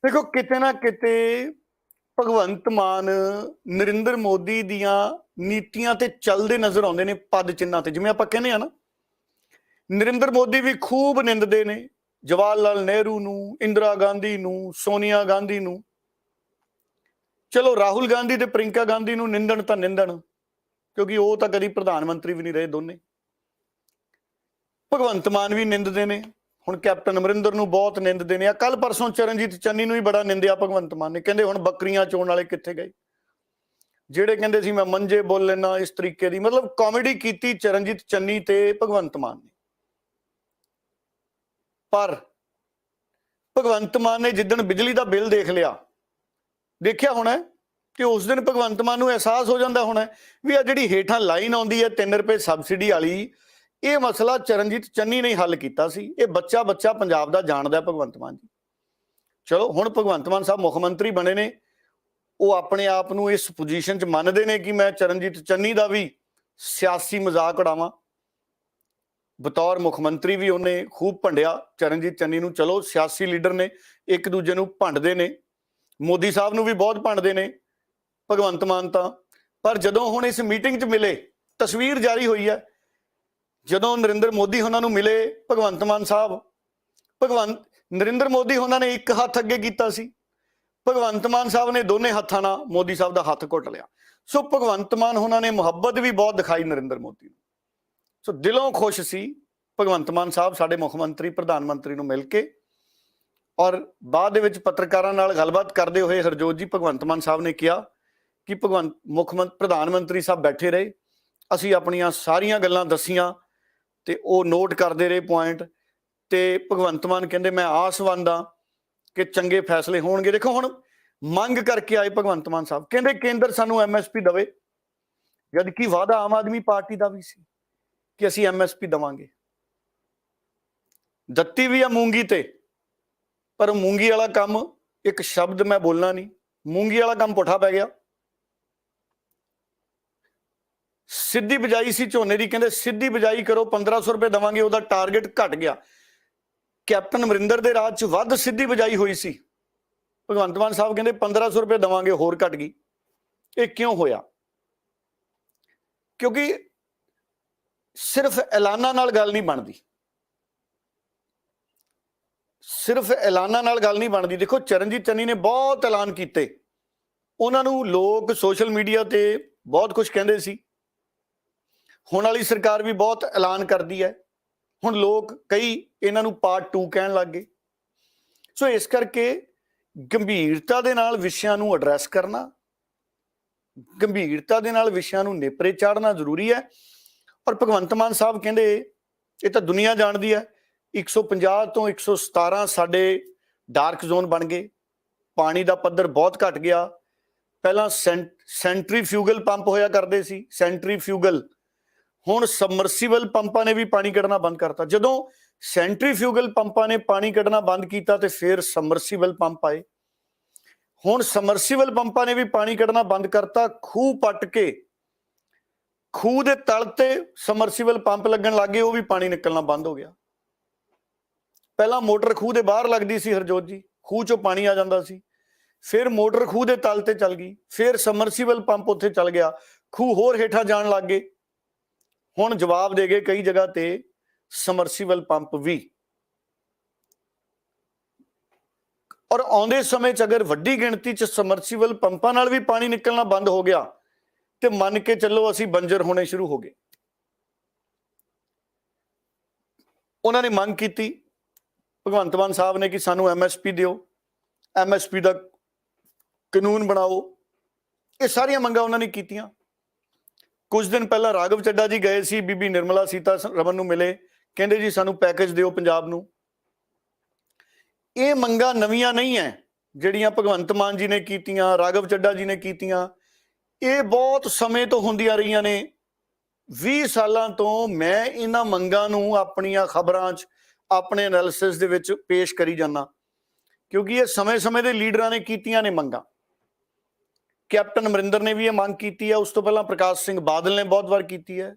ਦੇਖੋ, ਕਿਤੇ ਨਾ ਕਿਤੇ ਭਗਵੰਤ ਮਾਨ ਨਰਿੰਦਰ ਮੋਦੀ ਦੀਆਂ ਨੀਤੀਆਂ ਤੇ ਚੱਲਦੇ ਨਜ਼ਰ ਆਉਂਦੇ ਨੇ, ਪਦ ਚਿੰਨ੍ਹਾਂ ਤੇ। ਜਿਵੇਂ ਆਪਾਂ ਕਹਿੰਦੇ ਆ ਨਾ, ਨਰਿੰਦਰ ਮੋਦੀ ਵੀ ਖੂਬ ਨਿੰਦਦੇ ਨੇ ਜਵਾਹਰ ਲਾਲ ਨਹਿਰੂ ਨੂੰ, ਇੰਦਰਾ ਗਾਂਧੀ ਨੂੰ, ਸੋਨੀਆ ਗਾਂਧੀ ਨੂੰ। ਚਲੋ ਰਾਹੁਲ ਗਾਂਧੀ ਤੇ ਪ੍ਰਿੰਕਾ ਗਾਂਧੀ ਨੂੰ ਨਿੰਦਣ ਤਾਂ ਨਿੰਦਣ, ਕਿਉਂਕਿ ਉਹ ਤਾਂ ਕਦੀ ਪ੍ਰਧਾਨ ਮੰਤਰੀ ਵੀ ਨਹੀਂ ਰਹੇ ਦੋਨੇ। ਭਗਵੰਤ ਮਾਨ ਵੀ ਨਿੰਦਦੇ ਨੇ, ਹੁਣ ਕੈਪਟਨ ਅਮਰਿੰਦਰ ਨੂੰ ਬਹੁਤ ਨਿੰਦਦੇ ਨੇ। ਕੱਲ ਪਰਸੋਂ ਚਰਨਜੀਤ ਚੰਨੀ ਨੂੰ ਵੀ ਬੜਾ ਨਿੰਦਿਆ ਭਗਵੰਤ ਮਾਨ ਨੇ, ਕਹਿੰਦੇ ਹੁਣ ਬੱਕਰੀਆਂ ਚੋਣ ਵਾਲੇ ਕਿੱਥੇ ਗਏ, ਜਿਹੜੇ ਕਹਿੰਦੇ ਸੀ ਮੈਂ ਮੰਜੇ ਬੋਲ ਲੈਣਾ, ਇਸ ਤਰੀਕੇ ਦੀ ਮਤਲਬ ਕਾਮੇਡੀ ਕੀਤੀ ਚਰਨਜੀਤ ਚੰਨੀ ਤੇ ਭਗਵੰਤ ਮਾਨ ਨੇ। ਪਰ ਭਗਵੰਤ ਮਾਨ ਨੇ ਜਿੱਦਣ ਬਿਜਲੀ ਦਾ ਬਿੱਲ ਦੇਖ ਲਿਆ, ਦੇਖਿਆ ਹੋਣਾ ਕਿ ਉਸ ਦਿਨ ਭਗਵੰਤ ਮਾਨ ਨੂੰ ਅਹਿਸਾਸ ਹੋ ਜਾਂਦਾ ਹੋਣਾ ਵੀ ਆ ਜਿਹੜੀ ਹੇਠਾਂ ਲਾਈਨ ਆਉਂਦੀ ਹੈ 3 ਰੁਪਏ ਸਬਸਿਡੀ ਵਾਲੀ, ਇਹ ਮਸਲਾ ਚਰਨਜੀਤ ਚੰਨੀ ਨੇ ਹੱਲ ਕੀਤਾ ਸੀ। ਇਹ ਬੱਚਾ ਪੰਜਾਬ ਦਾ ਜਾਣਦਾ ਭਗਵੰਤ ਮਾਨ ਜੀ। ਚਲੋ ਹੁਣ ਭਗਵੰਤ ਮਾਨ ਸਾਹਿਬ ਮੁੱਖ ਮੰਤਰੀ ਬਣੇ ਨੇ, ਉਹ ਆਪਣੇ ਆਪ ਨੂੰ ਇਸ ਪੋਜੀਸ਼ਨ 'ਚ ਮੰਨਦੇ ਨੇ ਕਿ ਮੈਂ ਚਰਨਜੀਤ ਚੰਨੀ ਦਾ ਵੀ ਸਿਆਸੀ ਮਜ਼ਾਕ ਉਡਾਵਾਂ। ਬਤੌਰ ਮੁੱਖ ਮੰਤਰੀ ਵੀ ਉਹਨੇ ਖੂਬ ਭੰਡਿਆ ਚਰਨਜੀਤ ਚੰਨੀ ਨੂੰ। ਚਲੋ ਸਿਆਸੀ ਲੀਡਰ ਨੇ, ਇੱਕ ਦੂਜੇ ਨੂੰ ਭੰਡਦੇ ਨੇ, ਮੋਦੀ ਸਾਹਿਬ ਨੂੰ ਵੀ ਬਹੁਤ ਭੰਡਦੇ ਨੇ ਭਗਵੰਤ ਮਾਨ ਤਾਂ। ਪਰ ਜਦੋਂ ਹੁਣ ਇਸ ਮੀਟਿੰਗ 'ਚ ਮਿਲੇ, ਤਸਵੀਰ ਜਾਰੀ ਹੋਈ ਹੈ, ਜਦੋਂ ਨਰਿੰਦਰ ਮੋਦੀ ਉਹਨਾਂ ਨੂੰ ਮਿਲੇ ਭਗਵੰਤ ਮਾਨ ਸਾਹਿਬ, ਨਰਿੰਦਰ ਮੋਦੀ ਉਹਨਾਂ ਨੇ ਇੱਕ ਹੱਥ ਅੱਗੇ ਕੀਤਾ ਸੀ, ਭਗਵੰਤ ਮਾਨ ਸਾਹਿਬ ਨੇ ਦੋਨੇ ਹੱਥਾਂ ਨਾਲ ਮੋਦੀ ਸਾਹਿਬ ਦਾ ਹੱਥ ਘੁੱਟ ਲਿਆ। ਸੋ ਭਗਵੰਤ ਮਾਨ ਉਹਨਾਂ ਨੇ ਮੁਹੱਬਤ ਵੀ ਬਹੁਤ ਦਿਖਾਈ ਨਰਿੰਦਰ ਮੋਦੀ ਨੂੰ। ਸੋ ਦਿਲੋਂ ਖੁਸ਼ ਸੀ ਭਗਵੰਤ ਮਾਨ ਸਾਹਿਬ ਸਾਡੇ ਮੁੱਖ ਮੰਤਰੀ ਪ੍ਰਧਾਨ ਮੰਤਰੀ ਨੂੰ ਮਿਲ ਕੇ। ਔਰ ਬਾਅਦ ਦੇ ਵਿੱਚ ਪੱਤਰਕਾਰਾਂ ਨਾਲ ਗੱਲਬਾਤ ਕਰਦੇ ਹੋਏ ਹਰਜੋਤ ਜੀ ਭਗਵੰਤ ਮਾਨ ਸਾਹਿਬ ਨੇ ਕਿਹਾ ਕਿ ਪ੍ਰਧਾਨ ਮੰਤਰੀ ਸਾਹਿਬ ਬੈਠੇ ਰਹੇ, ਅਸੀਂ ਆਪਣੀਆਂ ਸਾਰੀਆਂ ਗੱਲਾਂ ਦੱਸੀਆਂ ਤੇ ਉਹ ਨੋਟ ਕਰਦੇ ਰਹੇ ਪੁਆਇੰਟ। ਤੇ ਭਗਵੰਤ ਮਾਨ ਕਹਿੰਦੇ ਮੈਂ ਆਸਵੰਦ ਹਾਂ ਕਿ ਚੰਗੇ ਫੈਸਲੇ ਹੋਣਗੇ। ਦੇਖੋ ਹੁਣ ਮੰਗ ਕਰਕੇ ਆਏ ਭਗਵੰਤ ਮਾਨ ਸਾਹਿਬ, ਕਹਿੰਦੇ ਕੇਂਦਰ ਸਾਨੂੰ MSP ਦੇਵੇ, ਜਦ ਕਿ ਵਾਅਦਾ ਆਮ ਆਦਮੀ ਪਾਰਟੀ ਦਾ ਵੀ ਸੀ ਕਿ ਅਸੀਂ MSP ਦੇਵਾਂਗੇ। ਦਿੱਤੀ ਵੀ ਆ ਮੂੰਗੀ ਤੇ, ਪਰ ਮੂੰਗੀ ਵਾਲਾ ਕੰਮ, ਇੱਕ ਸ਼ਬਦ ਮੈਂ ਬੋਲਣਾ ਨਹੀਂ, ਮੂੰਗੀ ਵਾਲਾ ਕੰਮ ਪੁੱਠਾ ਪੈ ਗਿਆ। ਸਿੱਧੀ ਬਿਜਾਈ ਸੀ ਝੋਨੇ ਦੀ, ਕਹਿੰਦੇ ਸਿੱਧੀ ਬਿਜਾਈ ਕਰੋ 1500 ਰੁਪਏ ਦੇਵਾਂਗੇ, ਉਹਦਾ ਟਾਰਗੇਟ ਘਟ ਗਿਆ। ਕੈਪਟਨ ਅਮਰਿੰਦਰ ਦੇ ਰਾਜ 'ਚ ਵੱਧ ਸਿੱਧੀ ਬਿਜਾਈ ਹੋਈ ਸੀ, ਭਗਵੰਤ ਮਾਨ ਸਾਹਿਬ ਕਹਿੰਦੇ 1500 ਰੁਪਏ ਦੇਵਾਂਗੇ, ਹੋਰ ਘਟ ਗਈ। ਇਹ ਕਿਉਂ ਹੋਇਆ? ਕਿਉਂਕਿ ਸਿਰਫ ਐਲਾਨਾਂ ਨਾਲ ਗੱਲ ਨਹੀਂ ਬਣਦੀ, ਸਿਰਫ ਐਲਾਨਾਂ ਨਾਲ ਗੱਲ ਨਹੀਂ ਬਣਦੀ। ਦੇਖੋ ਚਰਨਜੀਤ ਚੰਨੀ ਨੇ ਬਹੁਤ ਐਲਾਨ ਕੀਤੇ, ਉਹਨਾਂ ਨੂੰ ਲੋਕ ਸੋਸ਼ਲ ਮੀਡੀਆ ਤੇ ਬਹੁਤ ਕੁਝ ਕਹਿੰਦੇ ਸੀ। ਹੁਣ ਵਾਲੀ ਸਰਕਾਰ ਵੀ ਬਹੁਤ ਐਲਾਨ ਕਰਦੀ ਹੈ, ਹੁਣ ਲੋਕ ਕਈ ਇਹਨਾਂ ਨੂੰ ਪਾਰਟ 2 ਕਹਿਣ ਲੱਗ ਗਏ। ਸੋ ਇਸ ਕਰਕੇ ਗੰਭੀਰਤਾ ਦੇ ਨਾਲ ਵਿਸ਼ਿਆਂ ਨੂੰ ਐਡਰੈਸ ਕਰਨਾ, ਗੰਭੀਰਤਾ ਦੇ ਨਾਲ ਵਿਸ਼ਿਆਂ ਨੂੰ ਨੇਪਰੇ ਚਾੜਨਾ ਜ਼ਰੂਰੀ ਹੈ। ਔਰ ਭਗਵੰਤ ਮਾਨ ਸਾਹਿਬ ਕਹਿੰਦੇ, ਇਹ ਤਾਂ ਦੁਨੀਆ ਜਾਣਦੀ ਹੈ, 150 ਤੋਂ 117 ਸਾਡੇ ਡਾਰਕ ਜ਼ੋਨ ਬਣ ਗਏ, ਪਾਣੀ ਦਾ ਪੱਧਰ ਬਹੁਤ ਘਟ ਗਿਆ। ਪਹਿਲਾਂ ਸੈਂਟਰੀਫਿਊਗਲ ਪੰਪ ਹੋਇਆ ਕਰਦੇ ਸੀ, ਸੈਂਟਰੀਫਿਊਗਲ, ਹੁਣ ਸਬਮਰਸੀਬਲ ਪੰਪਾਂ ਨੇ ਵੀ ਪਾਣੀ ਕੱਢਣਾ ਬੰਦ ਕਰਤਾ। ਜਦੋਂ ਸੈਂਟਰੀਫਿਊਗਲ ਪੰਪਾਂ ਨੇ ਪਾਣੀ ਕੱਢਣਾ ਬੰਦ ਕੀਤਾ ਤੇ ਫਿਰ ਸਬਮਰਸੀਬਲ ਪੰਪ ਆਏ। ਹੁਣ ਸਬਮਰਸੀਬਲ ਪੰਪਾਂ ਨੇ ਵੀ ਪਾਣੀ ਕੱਢਣਾ ਬੰਦ ਕਰਤਾ, ਖੂਹ ਪੱਟ ਕੇ ਖੂਹ ਦੇ ਤਲ ਤੇ ਸਬਮਰਸੀਬਲ ਪੰਪ ਲੱਗਣ ਲੱਗ ਗਏ, ਉਹ ਵੀ ਪਾਣੀ ਨਿਕਲਣਾ ਬੰਦ ਹੋ ਗਿਆ। ਪਹਿਲਾਂ ਮੋਟਰ ਖੂਹ ਦੇ ਬਾਹਰ ਲੱਗਦੀ ਸੀ ਹਰਜੋਤ ਜੀ, ਖੂਹ ਚੋਂ ਪਾਣੀ ਆ ਜਾਂਦਾ ਸੀ, ਫਿਰ ਮੋਟਰ ਖੂਹ ਦੇ ਤਲ ਤੇ ਚੱਲ ਗਈ, ਫਿਰ ਸਬਮਰਸੀਬਲ ਪੰਪ ਉੱਥੇ ਚੱਲ ਗਿਆ, ਖੂਹ ਹੋਰ ਹੇਠਾਂ ਜਾਣ ਲੱਗ ਗਏ। ਹੁਣ ਜਵਾਬ ਦੇ ਗਏ ਕਈ ਜਗ੍ਹਾ ਤੇ ਸਮਰਸੀਬਲ ਪੰਪ ਵੀ। ਔਰ ਆਉਂਦੇ ਸਮੇਂ 'ਚ ਅਗਰ ਵੱਡੀ ਗਿਣਤੀ 'ਚ ਸਮਰਸੀਬਲ ਪੰਪਾਂ ਨਾਲ ਵੀ ਪਾਣੀ ਨਿਕਲਣਾ ਬੰਦ ਹੋ ਗਿਆ ਤੇ ਮੰਨ ਕੇ ਚੱਲੋ ਅਸੀਂ ਬੰਜਰ ਹੋਣੇ ਸ਼ੁਰੂ ਹੋ ਗਏ। ਉਹਨਾਂ ਨੇ ਮੰਗ ਕੀਤੀ ਭਗਵੰਤ ਮਾਨ ਸਾਹਿਬ ਨੇ ਕਿ ਸਾਨੂੰ MSP ਦਿਓ, MSP ਦਾ ਕਾਨੂੰਨ ਬਣਾਓ। ਇਹ ਸਾਰੀਆਂ ਮੰਗਾਂ ਉਹਨਾਂ ਨੇ ਕੀਤੀਆਂ। ਕੁਝ ਦਿਨ ਪਹਿਲਾਂ ਰਾਘਵ ਚੱਡਾ ਜੀ ਗਏ ਸੀ, ਬੀਬੀ ਨਿਰਮਲਾ ਸੀਤਾਰਮਨ ਨੂੰ ਮਿਲੇ, ਕਹਿੰਦੇ ਜੀ ਸਾਨੂੰ ਪੈਕੇਜ ਦਿਓ ਪੰਜਾਬ ਨੂੰ। ਇਹ ਮੰਗਾਂ ਨਵੀਆਂ ਨਹੀਂ ਹੈ ਜਿਹੜੀਆਂ ਭਗਵੰਤ ਮਾਨ ਜੀ ਨੇ ਕੀਤੀਆਂ, ਰਾਘਵ ਚੱਡਾ ਜੀ ਨੇ ਕੀਤੀਆਂ, ਇਹ ਬਹੁਤ ਸਮੇਂ ਤੋਂ ਹੁੰਦੀਆਂ ਰਹੀਆਂ ਨੇ। 20 ਸਾਲਾਂ ਤੋਂ ਮੈਂ ਇਹਨਾਂ ਮੰਗਾਂ ਨੂੰ ਆਪਣੀਆਂ ਖਬਰਾਂ 'ਚ, ਆਪਣੇ ਐਨਾਲਿਸਿਸ ਦੇ ਵਿੱਚ ਪੇਸ਼ ਕਰੀ ਜਾਂਦਾ, ਕਿਉਂਕਿ ਇਹ ਸਮੇਂ-ਸਮੇਂ ਦੇ ਲੀਡਰਾਂ ਨੇ ਕੀਤੀਆਂ ਨੇ ਮੰਗਾਂ। ਕੈਪਟਨ ਅਮਰਿੰਦਰ ਨੇ ਵੀ ਇਹ ਮੰਗ ਕੀਤੀ ਹੈ, ਉਸ ਤੋਂ ਪਹਿਲਾਂ ਪ੍ਰਕਾਸ਼ ਸਿੰਘ ਬਾਦਲ ਨੇ ਬਹੁਤ ਵਾਰ ਕੀਤੀ ਹੈ,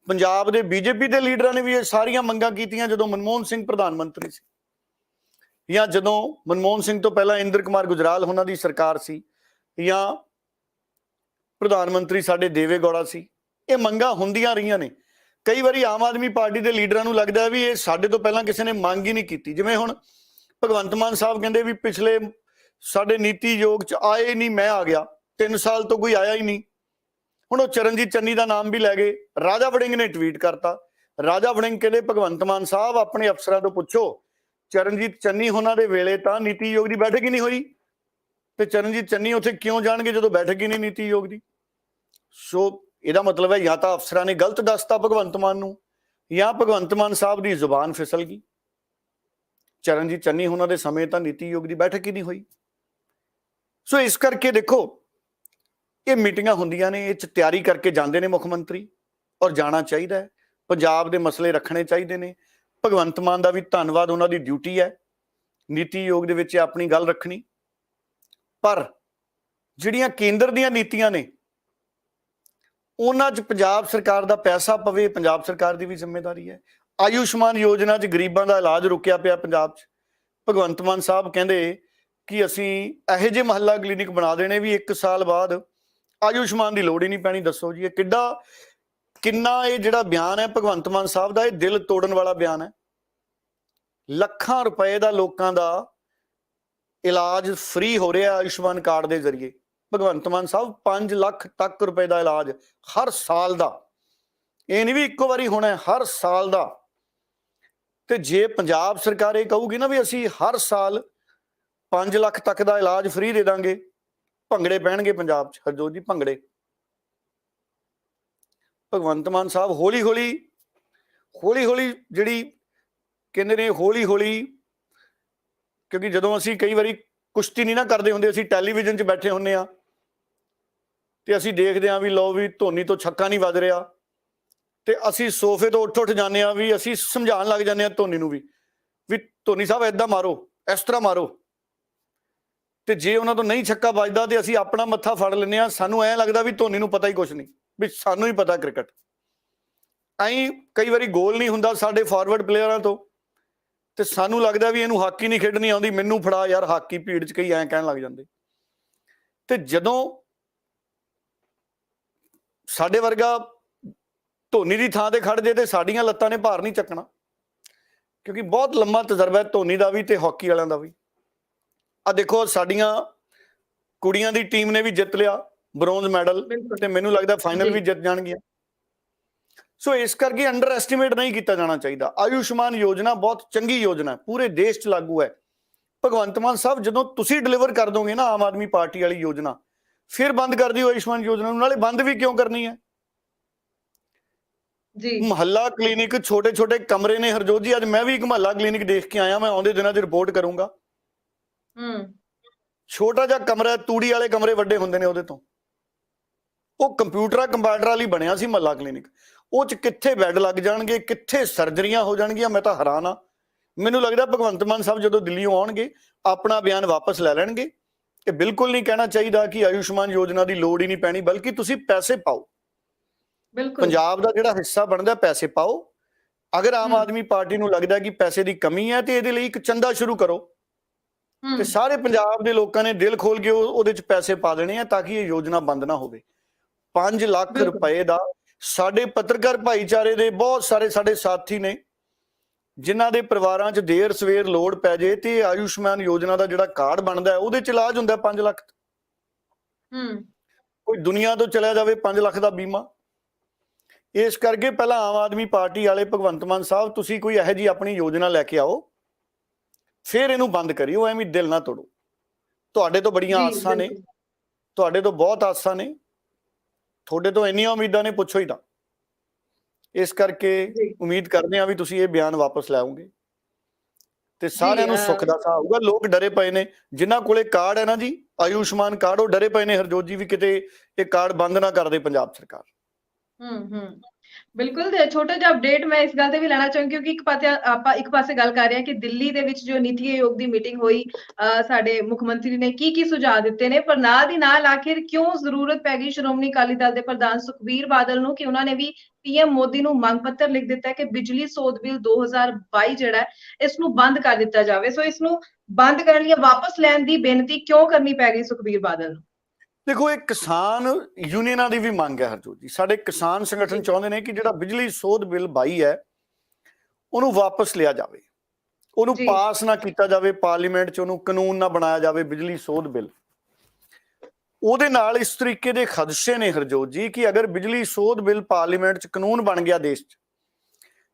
ਪੰਜਾਬ ਦੇ BJP ਦੇ ਲੀਡਰਾਂ ਨੇ ਵੀ ਇਹ ਸਾਰੀਆਂ ਮੰਗਾਂ ਕੀਤੀਆਂ ਜਦੋਂ ਮਨਮੋਹਨ ਸਿੰਘ ਪ੍ਰਧਾਨ ਮੰਤਰੀ ਸੀ, ਜਾਂ ਜਦੋਂ ਮਨਮੋਹਨ ਸਿੰਘ ਤੋਂ ਪਹਿਲਾਂ ਇੰਦਰ ਕੁਮਾਰ ਗੁਜਰਾਲ ਉਹਨਾਂ ਦੀ ਸਰਕਾਰ ਸੀ, ਜਾਂ ਪ੍ਰਧਾਨ ਮੰਤਰੀ ਸਾਡੇ ਦੇਵੇ ਗੌੜਾ ਸੀ। ਇਹ ਮੰਗਾਂ ਹੁੰਦੀਆਂ ਰਹੀਆਂ ਨੇ। ਕਈ ਵਾਰੀ ਆਮ ਆਦਮੀ ਪਾਰਟੀ ਦੇ ਲੀਡਰਾਂ ਨੂੰ ਲੱਗਦਾ ਹੈ ਵੀ ਇਹ ਸਾਡੇ ਤੋਂ ਪਹਿਲਾਂ ਕਿਸੇ ਨੇ ਮੰਗ ਹੀ ਨਹੀਂ ਕੀਤੀ। ਜਿਵੇਂ ਹੁਣ ਭਗਵੰਤ ਮਾਨ ਸਾਹਿਬ ਕਹਿੰਦੇ ਵੀ ਪਿਛਲੇ ਸਾਡੇ ਨੀਤੀ ਆਯੋਗ 'ਚ ਆਏ ਨਹੀਂ, ਮੈਂ ਆ ਗਿਆ, 3 ਸਾਲ ਤੋਂ ਕੋਈ ਆਇਆ ਹੀ ਨਹੀਂ। ਹੁਣ ਉਹ ਚਰਨਜੀਤ ਚੰਨੀ ਦਾ ਨਾਮ ਵੀ ਲੈ ਗਏ। ਰਾਜਾ ਵੜਿੰਗ ਨੇ ਟਵੀਟ ਕਰਤਾ। ਰਾਜਾ ਵੜਿੰਗ ਕਹਿੰਦੇ ਭਗਵੰਤ ਮਾਨ ਸਾਹਿਬ ਆਪਣੇ ਅਫਸਰਾਂ ਤੋਂ ਪੁੱਛੋ, ਚਰਨਜੀਤ ਚੰਨੀ ਉਹਨਾਂ ਦੇ ਵੇਲੇ ਤਾਂ ਨੀਤੀ ਆਯੋਗ ਦੀ ਬੈਠਕ ਹੀ ਨਹੀਂ ਹੋਈ, ਤੇ ਚਰਨਜੀਤ ਚੰਨੀ ਉੱਥੇ ਕਿਉਂ ਜਾਣਗੇ ਜਦੋਂ ਬੈਠਕ ਹੀ ਨਹੀਂ ਨੀਤੀ ਆਯੋਗ ਦੀ। ਸੋ ਇਹਦਾ ਮਤਲਬ ਹੈ ਜਾਂ ਤਾਂ ਅਫਸਰਾਂ ਨੇ ਗਲਤ ਦੱਸਤਾ ਭਗਵੰਤ ਮਾਨ ਨੂੰ, ਜਾਂ ਭਗਵੰਤ ਮਾਨ ਸਾਹਿਬ ਦੀ ਜ਼ੁਬਾਨ ਫਿਸਲ ਗਈ। ਚਰਨਜੀਤ ਚੰਨੀ ਉਹਨਾਂ ਦੇ ਸਮੇਂ ਤਾਂ ਨੀਤੀ ਆਯੋਗ ਦੀ ਬੈਠਕ ਹੀ ਨਹੀਂ ਹੋਈ। ਸੋ ਇਸ ਕਰਕੇ ਦੇਖੋ, ਇਹ ਮੀਟਿੰਗਾਂ ਹੁੰਦੀਆਂ ਨੇ, ਇਹ 'ਚ ਤਿਆਰੀ ਕਰਕੇ ਜਾਂਦੇ ਨੇ ਮੁੱਖ ਮੰਤਰੀ, ਔਰ ਜਾਣਾ ਚਾਹੀਦਾ ਹੈ। ਪੰਜਾਬ ਦੇ ਮਸਲੇ ਰੱਖਣੇ ਚਾਹੀਦੇ ਨੇ। ਭਗਵੰਤ ਮਾਨ ਦਾ ਵੀ ਧੰਨਵਾਦ, ਉਹਨਾਂ ਦੀ ਡਿਊਟੀ ਹੈ ਨੀਤੀ ਆਯੋਗ ਦੇ ਵਿੱਚ ਆਪਣੀ ਗੱਲ ਰੱਖਣੀ। ਪਰ ਜਿਹੜੀਆਂ ਕੇਂਦਰ ਦੀਆਂ ਨੀਤੀਆਂ ਨੇ ਉਹਨਾਂ 'ਚ ਪੰਜਾਬ ਸਰਕਾਰ ਦਾ ਪੈਸਾ ਪਵੇ, ਪੰਜਾਬ ਸਰਕਾਰ ਦੀ ਵੀ ਜ਼ਿੰਮੇਵਾਰੀ ਹੈ। ਆਯੁਸ਼ਮਾਨ ਯੋਜਨਾ 'ਚ ਗਰੀਬਾਂ ਦਾ ਇਲਾਜ ਰੁਕਿਆ ਪਿਆ ਪੰਜਾਬ 'ਚ। ਭਗਵੰਤ ਮਾਨ ਸਾਹਿਬ ਕਹਿੰਦੇ ਕਿ ਅਸੀਂ ਇਹੋ ਜਿਹੇ ਮੁਹੱਲਾ ਕਲੀਨਿਕ ਬਣਾ ਦੇਣੇ ਵੀ 1 ਸਾਲ ਬਾਅਦ ਆਯੁਸ਼ਮਾਨ ਦੀ ਲੋੜ ਹੀ ਨਹੀਂ ਪੈਣੀ। ਦੱਸੋ ਜੀ, ਇਹ ਕਿੰਨਾ ਇਹ ਜਿਹੜਾ ਬਿਆਨ ਹੈ ਭਗਵੰਤ ਮਾਨ ਸਾਹਿਬ ਦਾ, ਇਹ ਦਿਲ ਤੋੜਨ ਵਾਲਾ ਬਿਆਨ ਹੈ। ਲੱਖਾਂ ਰੁਪਏ ਦਾ ਲੋਕਾਂ ਦਾ ਇਲਾਜ ਫ੍ਰੀ ਹੋ ਰਿਹਾ ਆਯੁਸ਼ਮਾਨ ਕਾਰਡ ਦੇ ਜ਼ਰੀਏ। ਭਗਵੰਤ ਮਾਨ ਸਾਹਿਬ 5 ਲੱਖ ਤੱਕ ਰੁਪਏ ਦਾ ਇਲਾਜ ਹਰ ਸਾਲ ਦਾ, ਇਹ ਨਹੀਂ ਵੀ ਇੱਕੋ ਵਾਰੀ ਹੋਣਾ, ਹਰ ਸਾਲ ਦਾ। ਤੇ ਜੇ ਪੰਜਾਬ ਸਰਕਾਰ ਇਹ ਕਹੂਗੀ ਨਾ ਵੀ ਅਸੀਂ ਹਰ ਸਾਲ 5 ਲੱਖ ਤੱਕ ਦਾ ਇਲਾਜ ਫ੍ਰੀ ਦੇ ਦਾਂਗੇ, ਭੰਗੜੇ ਪੈਣਗੇ ਪੰਜਾਬ 'ਚ। ਹਰਜੋਤ ਜੀ, ਭੰਗੜੇ। ਭਗਵੰਤ ਮਾਨ ਸਾਹਿਬ ਹੌਲੀ ਹੌਲੀ ਜਿਹੜੀ ਕਹਿੰਦੇ ਨੇ ਹੌਲੀ ਹੌਲੀ, ਕਿਉਂਕਿ ਜਦੋਂ ਅਸੀਂ ਕਈ ਵਾਰੀ ਕੁਸ਼ਤੀ ਨਹੀਂ ਨਾ ਕਰਦੇ ਹੁੰਦੇ, ਅਸੀਂ ਟੈਲੀਵਿਜ਼ਨ 'ਚ ਬੈਠੇ ਹੁੰਦੇ ਆ ਤੇ ਅਸੀਂ ਦੇਖਦੇ ਹਾਂ ਵੀ ਲਓ ਵੀ ਧੋਨੀ ਤੋਂ ਛੱਕਾ ਨਹੀਂ ਵੱਜ ਰਿਹਾ, ਤੇ ਅਸੀਂ ਸੋਫੇ ਤੋਂ ਉੱਠ ਜਾਂਦੇ ਹਾਂ, ਵੀ ਅਸੀਂ ਸਮਝਾਉਣ ਲੱਗ ਜਾਂਦੇ ਹਾਂ ਧੋਨੀ ਨੂੰ ਵੀ ਧੋਨੀ ਸਾਹਿਬ ਏਦਾਂ ਮਾਰੋ, ਇਸ ਤਰ੍ਹਾਂ ਮਾਰੋ। ਤੇ ਜੇ ਉਹਨਾਂ ਤੋਂ ਨਹੀਂ ਛੱਕਾ ਵੱਜਦਾ ਤੇ ਅਸੀਂ ਆਪਣਾ ਮੱਥਾ ਫੜ ਲੈਂਦੇ ਹਾਂ। ਸਾਨੂੰ ਐਂ ਲੱਗਦਾ ਵੀ ਧੋਨੀ ਨੂੰ ਪਤਾ ਹੀ ਕੁਛ ਨਹੀਂ, ਵੀ ਸਾਨੂੰ ਹੀ ਪਤਾ ਕ੍ਰਿਕਟ। ਐਂ ਕਈ ਵਾਰੀ ਗੋਲ ਨਹੀਂ ਹੁੰਦਾ ਸਾਡੇ ਫਾਰਵਰਡ ਪਲੇਅਰਾਂ ਤੋਂ, ਤੇ ਸਾਨੂੰ ਲੱਗਦਾ ਵੀ ਇਹਨੂੰ ਹਾਕੀ ਨਹੀਂ ਖੇਡਣੀ ਆਉਂਦੀ, ਮੈਨੂੰ ਫੜਾ ਯਾਰ ਹਾਕੀ। ਭੀੜ 'ਚ ਕਈ ਐਂ ਕਹਿਣ ਲੱਗ ਜਾਂਦੇ। ਤੇ ਜਦੋਂ ਸਾਡੇ ਵਰਗਾ ਧੋਨੀ ਦੀ ਥਾਂ ਤੇ ਖੜ ਜੇ ਤੇ ਸਾਡੀਆਂ ਲੱਤਾਂ ਨੇ ਭਾਰ ਨਹੀਂ ਚੱਕਣਾ, ਕਿਉਂਕਿ ਬਹੁਤ ਲੰਮਾ ਤਜਰਬਾ ਹੈ ਧੋਨੀ ਦਾ ਵੀ ਤੇ ਹਾਕੀ ਵਾਲਿਆਂ ਦਾ ਵੀ। ਆ ਦੇਖੋ, ਸਾਡੀਆਂ ਕੁੜੀਆਂ ਦੀ ਟੀਮ ਨੇ ਵੀ ਜਿੱਤ ਲਿਆ ਬ੍ਰੌਂਜ਼ ਮੈਡਲ, ਤੇ ਮੈਨੂੰ ਲੱਗਦਾ ਫਾਈਨਲ ਵੀ ਜਿੱਤ ਜਾਣਗੀਆਂ। ਸੋ ਇਸ ਕਰਕੇ ਅੰਡਰ ਐਸਟੀਮੇਟ ਨਹੀਂ ਕੀਤਾ ਜਾਣਾ ਚਾਹੀਦਾ। ਆਯੁਸ਼ਮਾਨ ਯੋਜਨਾ ਬਹੁਤ ਚੰਗੀ ਯੋਜਨਾ ਹੈ, ਪੂਰੇ ਦੇਸ਼ 'ਚ ਲਾਗੂ ਹੈ। ਭਗਵੰਤ ਮਾਨ ਸਾਹਿਬ, ਜਦੋਂ ਤੁਸੀਂ ਡਿਲੀਵਰ ਕਰ ਦੋਗੇ ਨਾ ਆਮ ਆਦਮੀ ਪਾਰਟੀ ਵਾਲੀ ਯੋਜਨਾ, ਫਿਰ ਬੰਦ ਕਰ ਦਿਓ ਆਯੁਸ਼ਮਾਨ ਯੋਜਨਾ ਨੂੰ। ਨਾਲੇ ਬੰਦ ਵੀ ਕਿਉਂ ਕਰਨੀ ਹੈ ਜੀ? ਮੁਹੱਲਾ ਕਲੀਨਿਕ, ਛੋਟੇ ਛੋਟੇ ਕਮਰੇ ਨੇ ਹਰਜੋਤ ਜੀ। ਅੱਜ ਮੈਂ ਵੀ ਇੱਕ ਮੁਹੱਲਾ ਕਲੀਨਿਕ ਦੇਖ ਕੇ ਆਇਆ, ਮੈਂ ਆਉਂਦੇ ਦਿਨਾਂ 'ਚ ਰਿਪੋਰਟ ਕਰੂੰਗਾ। ਛੋਟਾ ਜਿਹਾ ਕਮਰਾ, ਤੂੜੀ ਵਾਲੇ ਕਮਰੇ ਵੱਡੇ ਹੁੰਦੇ ਨੇ ਉਹਦੇ ਤੋਂ। ਉਹ ਕੰਪਿਊਟਰ ਵਾਲੀ ਬਣਿਆ ਸੀ ਮੁਹੱਲਾ ਕਲੀਨਿਕ। ਉਹ 'ਚ ਕਿੱਥੇ ਬੈੱਡ ਲੱਗ ਜਾਣਗੇ, ਕਿੱਥੇ ਸਰਜਰੀਆਂ ਹੋ ਜਾਣਗੀਆਂ, ਮੈਂ ਤਾਂ ਹੈਰਾਨ ਆ। ਮੈਨੂੰ ਲੱਗਦਾ ਭਗਵੰਤ ਮਾਨ ਸਾਹਿਬ ਜਦੋਂ ਦਿੱਲੀੋਂ ਆਉਣਗੇ ਆਪਣਾ ਬਿਆਨ ਵਾਪਸ ਲੈ ਲੈਣਗੇ ਕਿ ਬਿਲਕੁਲ ਨਹੀਂ ਕਹਿਣਾ ਚਾਹੀਦਾ ਕਿ ਆਯੁਸ਼ਮਾਨ ਯੋਜਨਾ ਦੀ ਲੋੜ ਹੀ ਨਹੀਂ ਪੈਣੀ, ਬਲਕਿ ਤੁਸੀਂ ਪੈਸੇ ਪਾਓ। ਪੰਜਾਬ ਦਾ ਜਿਹੜਾ ਹਿੱਸਾ ਬਣਦਾ ਪੈਸੇ ਪਾਓ। ਅਗਰ ਆਮ ਆਦਮੀ ਪਾਰਟੀ ਨੂੰ ਲੱਗਦਾ ਕਿ ਪੈਸੇ ਦੀ ਕਮੀ ਹੈ ਤੇ ਇਹਦੇ ਲਈ ਇੱਕ ਚੰਦਾ ਸ਼ੁਰੂ ਕਰੋ, ਤੇ ਸਾਰੇ ਪੰਜਾਬ ਦੇ ਲੋਕਾਂ ਨੇ ਦਿਲ ਖੋਲ ਕੇ ਉਹਦੇ 'ਚ ਪੈਸੇ ਪਾ ਦੇਣੇ ਆ ਤਾਂ ਕਿ ਇਹ ਯੋਜਨਾ ਬੰਦ ਨਾ ਹੋਵੇ। 5 ਲੱਖ ਰੁਪਏ ਦਾ ਸਾਡੇ ਪੱਤਰਕਾਰ ਭਾਈਚਾਰੇ ਦੇ ਬਹੁਤ ਸਾਰੇ ਸਾਡੇ ਸਾਥੀ ਨੇ ਜਿਨ੍ਹਾਂ ਦੇ ਪਰਿਵਾਰਾਂ 'ਚ ਦੇਰ ਸਵੇਰ ਲੋੜ ਪੈ ਜੇ ਤੇ ਆਯੁਸ਼ਮਾਨ ਯੋਜਨਾ ਦਾ ਜਿਹੜਾ ਕਾਰਡ ਬਣਦਾ ਉਹਦੇ 'ਚ ਇਲਾਜ ਹੁੰਦਾ 5 ਲੱਖ। ਕੋਈ ਦੁਨੀਆ ਤੋਂ ਚਲਿਆ ਜਾਵੇ 5 ਲੱਖ ਦਾ ਬੀਮਾ। ਇਸ ਕਰਕੇ ਪਹਿਲਾਂ ਆਮ ਆਦਮੀ ਪਾਰਟੀ ਵਾਲੇ ਭਗਵੰਤ ਮਾਨ ਸਾਹਿਬ, ਤੁਸੀਂ ਕੋਈ ਇਹੋ ਜਿਹੀ ਆਪਣੀ ਯੋਜਨਾ ਲੈ ਕੇ ਆਓ, ਫਿਰ ਇਹਨੂੰ ਬੰਦ ਕਰਿਓ। ਐਵੇਂ ਦਿਲ ਨਾ ਤੋੜੋ। ਤੁਹਾਡੇ ਤੋਂ ਬੜੀਆਂ ਆਸਾਂ ਨੇ, ਤੁਹਾਡੇ ਤੋਂ ਬਹੁਤ ਆਸਾਂ ਨੇ, ਤੁਹਾਡੇ ਤੋਂ ਇੰਨੀਆਂ ਉਮੀਦਾਂ ਨੇ, ਪੁੱਛੋ ਹੀ ਨਾ। ਇਸ ਕਰਕੇ ਉਮੀਦ ਕਰਦੇ ਹਾਂ ਵੀ ਤੁਸੀਂ ਇਹ ਬਿਆਨ ਵਾਪਸ ਲਾਓਗੇ ਤੇ ਸਾਰਿਆਂ ਨੂੰ ਸੁੱਖ ਦਾ ਸਾਹ ਆਊਗਾ। ਲੋਕ ਡਰੇ ਪਏ ਨੇ, ਜਿਨ੍ਹਾਂ ਕੋਲੇ ਕਾਰਡ ਹੈ ਨਾ ਜੀ, ਆਯੁਸ਼ਮਾਨ ਕਾਰਡ, ਉਹ ਡਰੇ ਪਏ ਨੇ ਹਰਜੋਤ ਜੀ ਵੀ ਕਿਤੇ ਇਹ ਕਾਰਡ ਬੰਦ ਨਾ ਕਰ ਦੇ ਪੰਜਾਬ ਸਰਕਾਰ। ਬਿਲਕੁਲ। ਛੋਟਾ ਜਿਹਾ ਅਪਡੇਟ ਮੈਂ ਇਸ ਗੱਲ ਤੇ ਵੀ ਲੈਣਾ ਚਾਹੁੰਦੀ, ਕਿਉਂਕਿ ਇੱਕ ਪਾਸੇ ਗੱਲ ਕਰ ਰਹੇ ਹਾਂ ਕਿ ਦਿੱਲੀ ਦੇ ਵਿੱਚ ਜੋ ਨੀਤੀ ਆਯੋਗ ਦੀ ਮੀਟਿੰਗ ਹੋਈ, ਸਾਡੇ ਮੁੱਖ ਮੰਤਰੀ ਨੇ ਕੀ ਸੁਝਾਅ ਦਿੱਤੇ ਨੇ, ਪਰ ਨਾਲ ਦੀ ਨਾਲ ਆਖਿਰ ਕਿਉਂ ਜ਼ਰੂਰਤ ਪੈ ਗਈ ਸ਼੍ਰੋਮਣੀ ਅਕਾਲੀ ਦਲ ਦੇ ਪ੍ਰਧਾਨ ਸੁਖਬੀਰ ਬਾਦਲ ਨੂੰ ਕਿ ਉਹਨਾਂ ਨੇ ਵੀ ਪੀਐਮ ਮੋਦੀ ਨੂੰ ਮੰਗ ਪੱਤਰ ਲਿਖ ਦਿੱਤਾ ਕਿ ਬਿਜਲੀ ਸੋਧ ਬਿੱਲ 2022 ਜਿਹੜਾ ਇਸ ਨੂੰ ਬੰਦ ਕਰ ਦਿੱਤਾ ਜਾਵੇ। ਸੋ ਇਸ ਨੂੰ ਬੰਦ ਕਰਨ ਲਈ ਵਾਪਸ ਲੈਣ ਦੀ ਬੇਨਤੀ ਕਿਉਂ ਕਰਨੀ ਪੈ ਗਈ ਸੁਖਬੀਰ ਬਾਦਲ ਨੂੰ? ਦੇਖੋ, ਇਹ ਕਿਸਾਨ ਯੂਨੀਅਨਾਂ ਦੀ ਵੀ ਮੰਗ ਹੈ ਹਰਜੋਤ ਜੀ। ਸਾਡੇ ਕਿਸਾਨ ਸੰਗਠਨ ਚਾਹੁੰਦੇ ਨੇ ਕਿ ਜਿਹੜਾ ਬਿਜਲੀ ਸੋਧ ਬਿੱਲ 22 ਹੈ ਉਹਨੂੰ ਵਾਪਸ ਲਿਆ ਜਾਵੇ, ਉਹਨੂੰ ਪਾਸ ਨਾ ਕੀਤਾ ਜਾਵੇ ਪਾਰਲੀਮੈਂਟ 'ਚ, ਉਹਨੂੰ ਕਾਨੂੰਨ ਨਾ ਬਣਾਇਆ ਜਾਵੇ ਬਿਜਲੀ ਸੋਧ ਬਿੱਲ। ਉਹਦੇ ਨਾਲ ਇਸ ਤਰੀਕੇ ਦੇ ਖਦਸ਼ੇ ਨੇ ਹਰਜੋਤ ਜੀ ਕਿ ਅਗਰ ਬਿਜਲੀ ਸੋਧ ਬਿੱਲ ਪਾਰਲੀਮੈਂਟ 'ਚ ਕਾਨੂੰਨ ਬਣ ਗਿਆ ਦੇਸ਼ 'ਚ,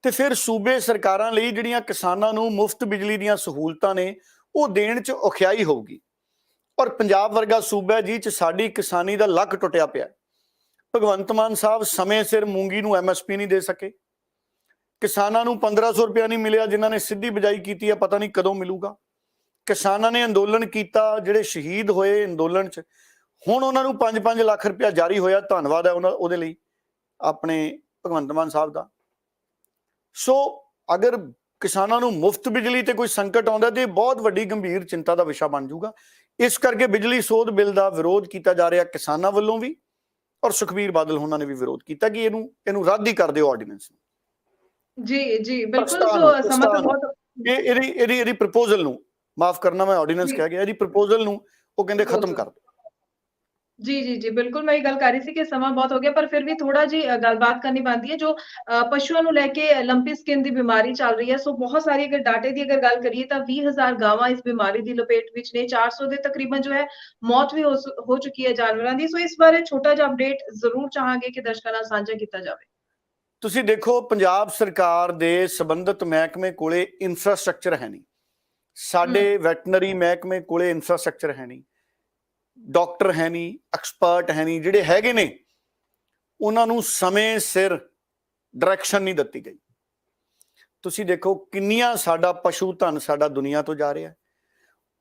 ਤੇ ਫਿਰ ਸੂਬੇ ਸਰਕਾਰਾਂ ਲਈ ਜਿਹੜੀਆਂ ਕਿਸਾਨਾਂ ਨੂੰ ਮੁਫਤ ਬਿਜਲੀ ਦੀਆਂ ਸਹੂਲਤਾਂ ਨੇ ਉਹ ਦੇਣ 'ਚ ਔਖਿਆਈ ਹੋਊਗੀ। ਔਰ ਪੰਜਾਬ ਵਰਗਾ ਸੂਬਾ ਜੀ 'ਚ ਸਾਡੀ ਕਿਸਾਨੀ ਦਾ ਲੱਕ ਟੁੱਟਿਆ ਪਿਆ। ਭਗਵੰਤ ਮਾਨ ਸਾਹਿਬ ਸਮੇਂ ਸਿਰ ਮੂੰਗੀ ਨੂੰ MSP ਨਹੀਂ ਦੇ ਸਕੇ, ਕਿਸਾਨਾਂ ਨੂੰ 1500 ਰੁਪਇਆ ਨਹੀਂ ਮਿਲਿਆ, ਜਿਨ੍ਹਾਂ ਨੇ ਸਿੱਧੀ ਬਿਜਾਈ ਕੀਤੀ ਹੈ ਪਤਾ ਨਹੀਂ ਕਦੋਂ ਮਿਲੂਗਾ। ਕਿਸਾਨਾਂ ਨੇ ਅੰਦੋਲਨ ਕੀਤਾ, ਜਿਹੜੇ ਸ਼ਹੀਦ ਹੋਏ ਅੰਦੋਲਨ 'ਚ, ਹੁਣ ਉਹਨਾਂ ਨੂੰ 5-5 ਲੱਖ ਰੁਪਇਆ ਜਾਰੀ ਹੋਇਆ, ਧੰਨਵਾਦ ਹੈ ਉਹਦੇ ਲਈ ਆਪਣੇ ਭਗਵੰਤ ਮਾਨ ਸਾਹਿਬ ਦਾ। ਸੋ ਅਗਰ ਕਿਸਾਨਾਂ ਨੂੰ ਮੁਫਤ ਬਿਜਲੀ ਤੇ ਕੋਈ ਸੰਕਟ ਆਉਂਦਾ ਤੇ ਬਹੁਤ ਵੱਡੀ ਗੰਭੀਰ ਚਿੰਤਾ ਦਾ ਵਿਸ਼ਾ ਬਣ ਜਾਊਗਾ। ਇਸ ਕਰਕੇ ਬਿਜਲੀ ਸੋਧ ਬਿੱਲ ਦਾ ਵਿਰੋਧ ਕੀਤਾ ਜਾ ਰਿਹਾ ਕਿਸਾਨਾਂ ਵੱਲੋਂ ਵੀ, ਔਰ ਸੁਖਬੀਰ ਬਾਦਲ ਉਹਨਾਂ ਨੇ ਵੀ ਵਿਰੋਧ ਕੀਤਾ ਕਿ ਇਹਨੂੰ ਰੱਦ ਹੀ ਕਰ ਦਿਓ ਆਰਡੀਨੈਂਸ ਨੂੰ। ਜੀ ਬਿਲਕੁਲ। ਸਮਾਂ ਤਾਂ ਬਹੁਤ ਇਹਦੀ ਪ੍ਰਪੋਜ਼ਲ ਨੂੰ, ਮਾਫ ਕਰਨਾ ਮੈਂ ਆਰਡੀਨੈਂਸ ਕਹਿ ਗਿਆ, ਇਹਦੀ ਪ੍ਰਪੋਜ਼ਲ ਨੂੰ ਉਹ ਕਹਿੰਦੇ ਖਤਮ ਕਰ ਦਿਓ। जी बिल्कुल, मैं ये गल कर रही थी कि समा बहुत हो गया, पर फिर भी थोड़ा जी गलबात करनी बनती है। जो पशुओं ਨੂੰ ਲੈ ਕੇ ਲੰਪੀ ਸਕਿਨ ਦੀ ਬਿਮਾਰੀ ਚੱਲ ਰਹੀ ਹੈ, ਸੋ ਬਹੁਤ ਸਾਰੀ ਅਗਰ ਡਾਟੇ ਦੀ ਅਗਰ ਗੱਲ ਕਰੀਏ ਤਾਂ 20,000 ਗਾਵਾਂ ਇਸ ਬਿਮਾਰੀ ਦੀ ਲਪੇਟ ਵਿੱਚ ਨੇ, 400 ਦੇ ਤਕਰੀਬਨ ਜੋ ਹੈ ਮੌਤ ਵੀ ਹੋ ਚੁੱਕੀ ਹੈ ਜਾਨਵਰਾਂ ਦੀ। ਸੋ ਇਸ ਬਾਰੇ ਛੋਟਾ ਜਿਹਾ ਅਪਡੇਟ ਜ਼ਰੂਰ ਚਾਹਾਂਗੇ ਕਿ ਦਰਸ਼ਕਾਂ ਨਾਲ ਸਾਂਝਾ ਕੀਤਾ ਜਾਵੇ। ਤੁਸੀਂ ਦੇਖੋ, ਪੰਜਾਬ ਸਰਕਾਰ ਦੇ ਸੰਬੰਧਿਤ ਮਹਿਕਮੇ ਕੋਲੇ ਇਨਫਰਾਸਟ੍ਰਕਚਰ ਹੈ ਨਹੀਂ, ਸਾਡੇ ਵੈਟਰਨਰੀ ਮਹਿਕਮੇ ਕੋਲੇ ਇਨਫਰਾਸਟ੍ਰਕਚਰ ਹੈ ਨਹੀਂ, ਡਾਕਟਰ ਹੈ ਨਹੀਂ, ਐਕਸਪਰਟ ਹੈ ਨਹੀਂ, ਜਿਹੜੇ ਹੈਗੇ ਨੇ ਉਹਨਾਂ ਨੂੰ ਸਮੇਂ ਸਿਰ ਡਾਇਰੈਕਸ਼ਨ ਨਹੀਂ ਦਿੱਤੀ ਗਈ। ਤੁਸੀਂ ਦੇਖੋ ਕਿੰਨੀਆਂ ਸਾਡਾ ਪਸ਼ੂ ਧਨ ਸਾਡਾ ਦੁਨੀਆ ਤੋਂ ਜਾ ਰਿਹਾ।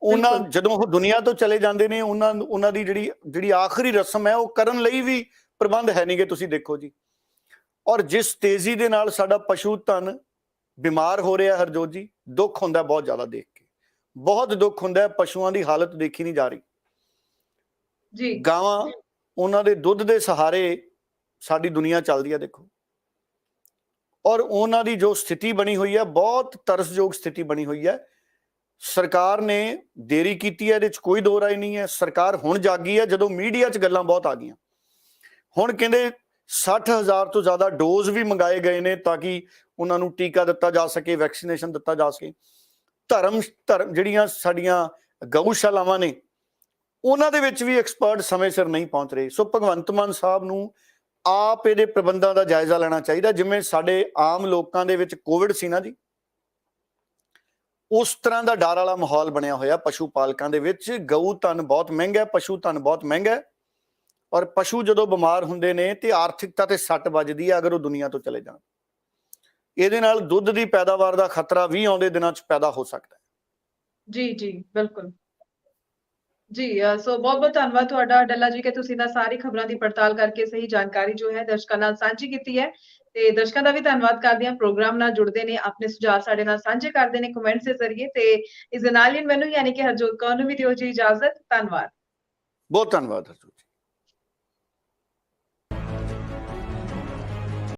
ਉਹਨਾਂ ਜਦੋਂ ਉਹ ਦੁਨੀਆ ਤੋਂ ਚਲੇ ਜਾਂਦੇ ਨੇ, ਉਹਨਾਂ ਦੀ ਜਿਹੜੀ ਆਖਰੀ ਰਸਮ ਹੈ ਉਹ ਕਰਨ ਲਈ ਵੀ ਪ੍ਰਬੰਧ ਹੈ ਨਹੀਂਗੇ। ਤੁਸੀਂ ਦੇਖੋ ਜੀ, ਔਰ ਜਿਸ ਤੇਜ਼ੀ ਦੇ ਨਾਲ ਸਾਡਾ ਪਸ਼ੂ ਧਨ ਬਿਮਾਰ ਹੋ ਰਿਹਾ ਹਰਜੋਤ ਜੀ, ਦੁੱਖ ਹੁੰਦਾ ਬਹੁਤ ਜ਼ਿਆਦਾ ਦੇਖ ਕੇ, ਬਹੁਤ ਦੁੱਖ ਹੁੰਦਾ। ਪਸ਼ੂਆਂ ਦੀ ਹਾਲਤ ਦੇਖੀ ਨਹੀਂ ਜਾ ਰਹੀ ਜੀ। ਗਾਵਾਂ, ਉਹਨਾਂ ਦੇ ਦੁੱਧ ਦੇ ਸਹਾਰੇ ਸਾਡੀ ਦੁਨੀਆ ਚੱਲਦੀ ਹੈ ਦੇਖੋ, ਔਰ ਉਹਨਾਂ ਦੀ ਜੋ ਸਥਿਤੀ ਬਣੀ ਹੋਈ ਹੈ ਬਹੁਤ ਤਰਸਯੋਗ ਸਥਿਤੀ ਬਣੀ ਹੋਈ ਹੈ। ਸਰਕਾਰ ਨੇ ਦੇਰੀ ਕੀਤੀ ਹੈ, ਇਹਦੇ 'ਚ ਕੋਈ ਦੋ ਰਾਏ ਨਹੀਂ ਹੈ। ਸਰਕਾਰ ਹੁਣ ਜਾਗੀ ਹੈ ਜਦੋਂ ਮੀਡੀਆ 'ਚ ਗੱਲਾਂ ਬਹੁਤ ਆ ਗਈਆਂ। ਹੁਣ ਕਹਿੰਦੇ 60,000 ਤੋਂ ਜ਼ਿਆਦਾ ਡੋਜ਼ ਵੀ ਮੰਗਾਏ ਗਏ ਨੇ ਤਾਂ ਕਿ ਉਹਨਾਂ ਨੂੰ ਟੀਕਾ ਦਿੱਤਾ ਜਾ ਸਕੇ, ਵੈਕਸੀਨੇਸ਼ਨ ਦਿੱਤਾ ਜਾ ਸਕੇ। ਧਰਮ ਜਿਹੜੀਆਂ ਸਾਡੀਆਂ ਗਊਸ਼ਾਲਾਵਾਂ ਨੇ ਉਹਨਾਂ ਦੇ ਵਿੱਚ ਵੀ ਐਕਸਪਰਟ ਸਮੇਂ ਸਿਰ ਨਹੀਂ ਪਹੁੰਚ ਰਹੇ। ਸੋ ਭਗਵੰਤ ਮਾਨ ਸਾਹਿਬ ਨੂੰ ਆਪ ਇਹਦੇ ਪ੍ਰਬੰਧਾਂ ਦਾ ਜਾਇਜ਼ਾ ਲੈਣਾ ਚਾਹੀਦਾ। ਜਿਵੇਂ ਸਾਡੇ ਆਮ ਲੋਕਾਂ ਦੇ ਵਿੱਚ ਕੋਵਿਡ ਸੀ ਨਾ ਜੀ, ਉਸ ਤਰ੍ਹਾਂ ਦਾ ਡਰ ਵਾਲਾ ਮਾਹੌਲ ਬਣਿਆ ਹੋਇਆ ਪਸ਼ੂ ਪਾਲਕਾਂ ਦੇ ਵਿੱਚ। ਗਊ ਧਨ ਬਹੁਤ ਮਹਿੰਗਾ, ਪਸ਼ੂ ਧਨ ਬਹੁਤ ਮਹਿੰਗਾ, ਔਰ ਪਸ਼ੂ ਜਦੋਂ ਬਿਮਾਰ ਹੁੰਦੇ ਨੇ ਤੇ ਆਰਥਿਕਤਾ ਤੇ ਸੱਟ ਵੱਜਦੀ ਹੈ ਅਗਰ ਉਹ ਦੁਨੀਆ ਤੋਂ ਚਲੇ ਜਾਣ। ਇਹਦੇ ਨਾਲ ਦੁੱਧ ਦੀ ਪੈਦਾਵਾਰ ਦਾ ਖਤਰਾ ਵੀ ਆਉਂਦੇ ਦਿਨਾਂ 'ਚ ਪੈਦਾ ਹੋ ਸਕਦਾ ਹੈ। ਜੀ ਬਿਲਕੁਲ ਜੀ। ਸੋ ਬਹੁਤ ਧੰਨਵਾਦ ਤੁਹਾਡਾ ਡੱਲਾ ਜੀ ਕਿ ਤੁਸੀਂ ਨਾ ਸਾਰੀ ਖਬਰਾਂ ਦੀ ਪੜਤਾਲ ਕਰਕੇ ਸਹੀ ਜਾਣਕਾਰੀ ਜੋ ਹੈ ਦਰਸ਼ਕਾਂ ਨਾਲ ਸਾਂਝੀ ਕੀਤੀ ਹੈ। ਤੇ ਦਰਸ਼ਕਾਂ ਦਾ ਵੀ ਧੰਨਵਾਦ ਕਰਦੇ ਹਾਂ, ਪ੍ਰੋਗਰਾਮ ਨਾਲ ਜੁੜਦੇ ਨੇ, ਆਪਣੇ ਸੁਝਾਅ ਸਾਡੇ ਨਾਲ ਸਾਂਝੇ ਕਰਦੇ ਨੇ ਕਮੈਂਟਸ ਦੇ ਜ਼ਰੀਏ। ਤੇ ਇਸ ਦੇ ਨਾਲ ਹੀ ਮੈਨੂੰ ਯਾਨੀ ਕਿ ਹਰਜੋਤ ਕੌਰ ਨੂੰ ਵੀ ਦਿਓ ਜੀ ਇਜਾਜ਼ਤ। ਧੰਨਵਾਦ, ਬਹੁਤ ਧੰਨਵਾਦ ਹਰਜੋਤ।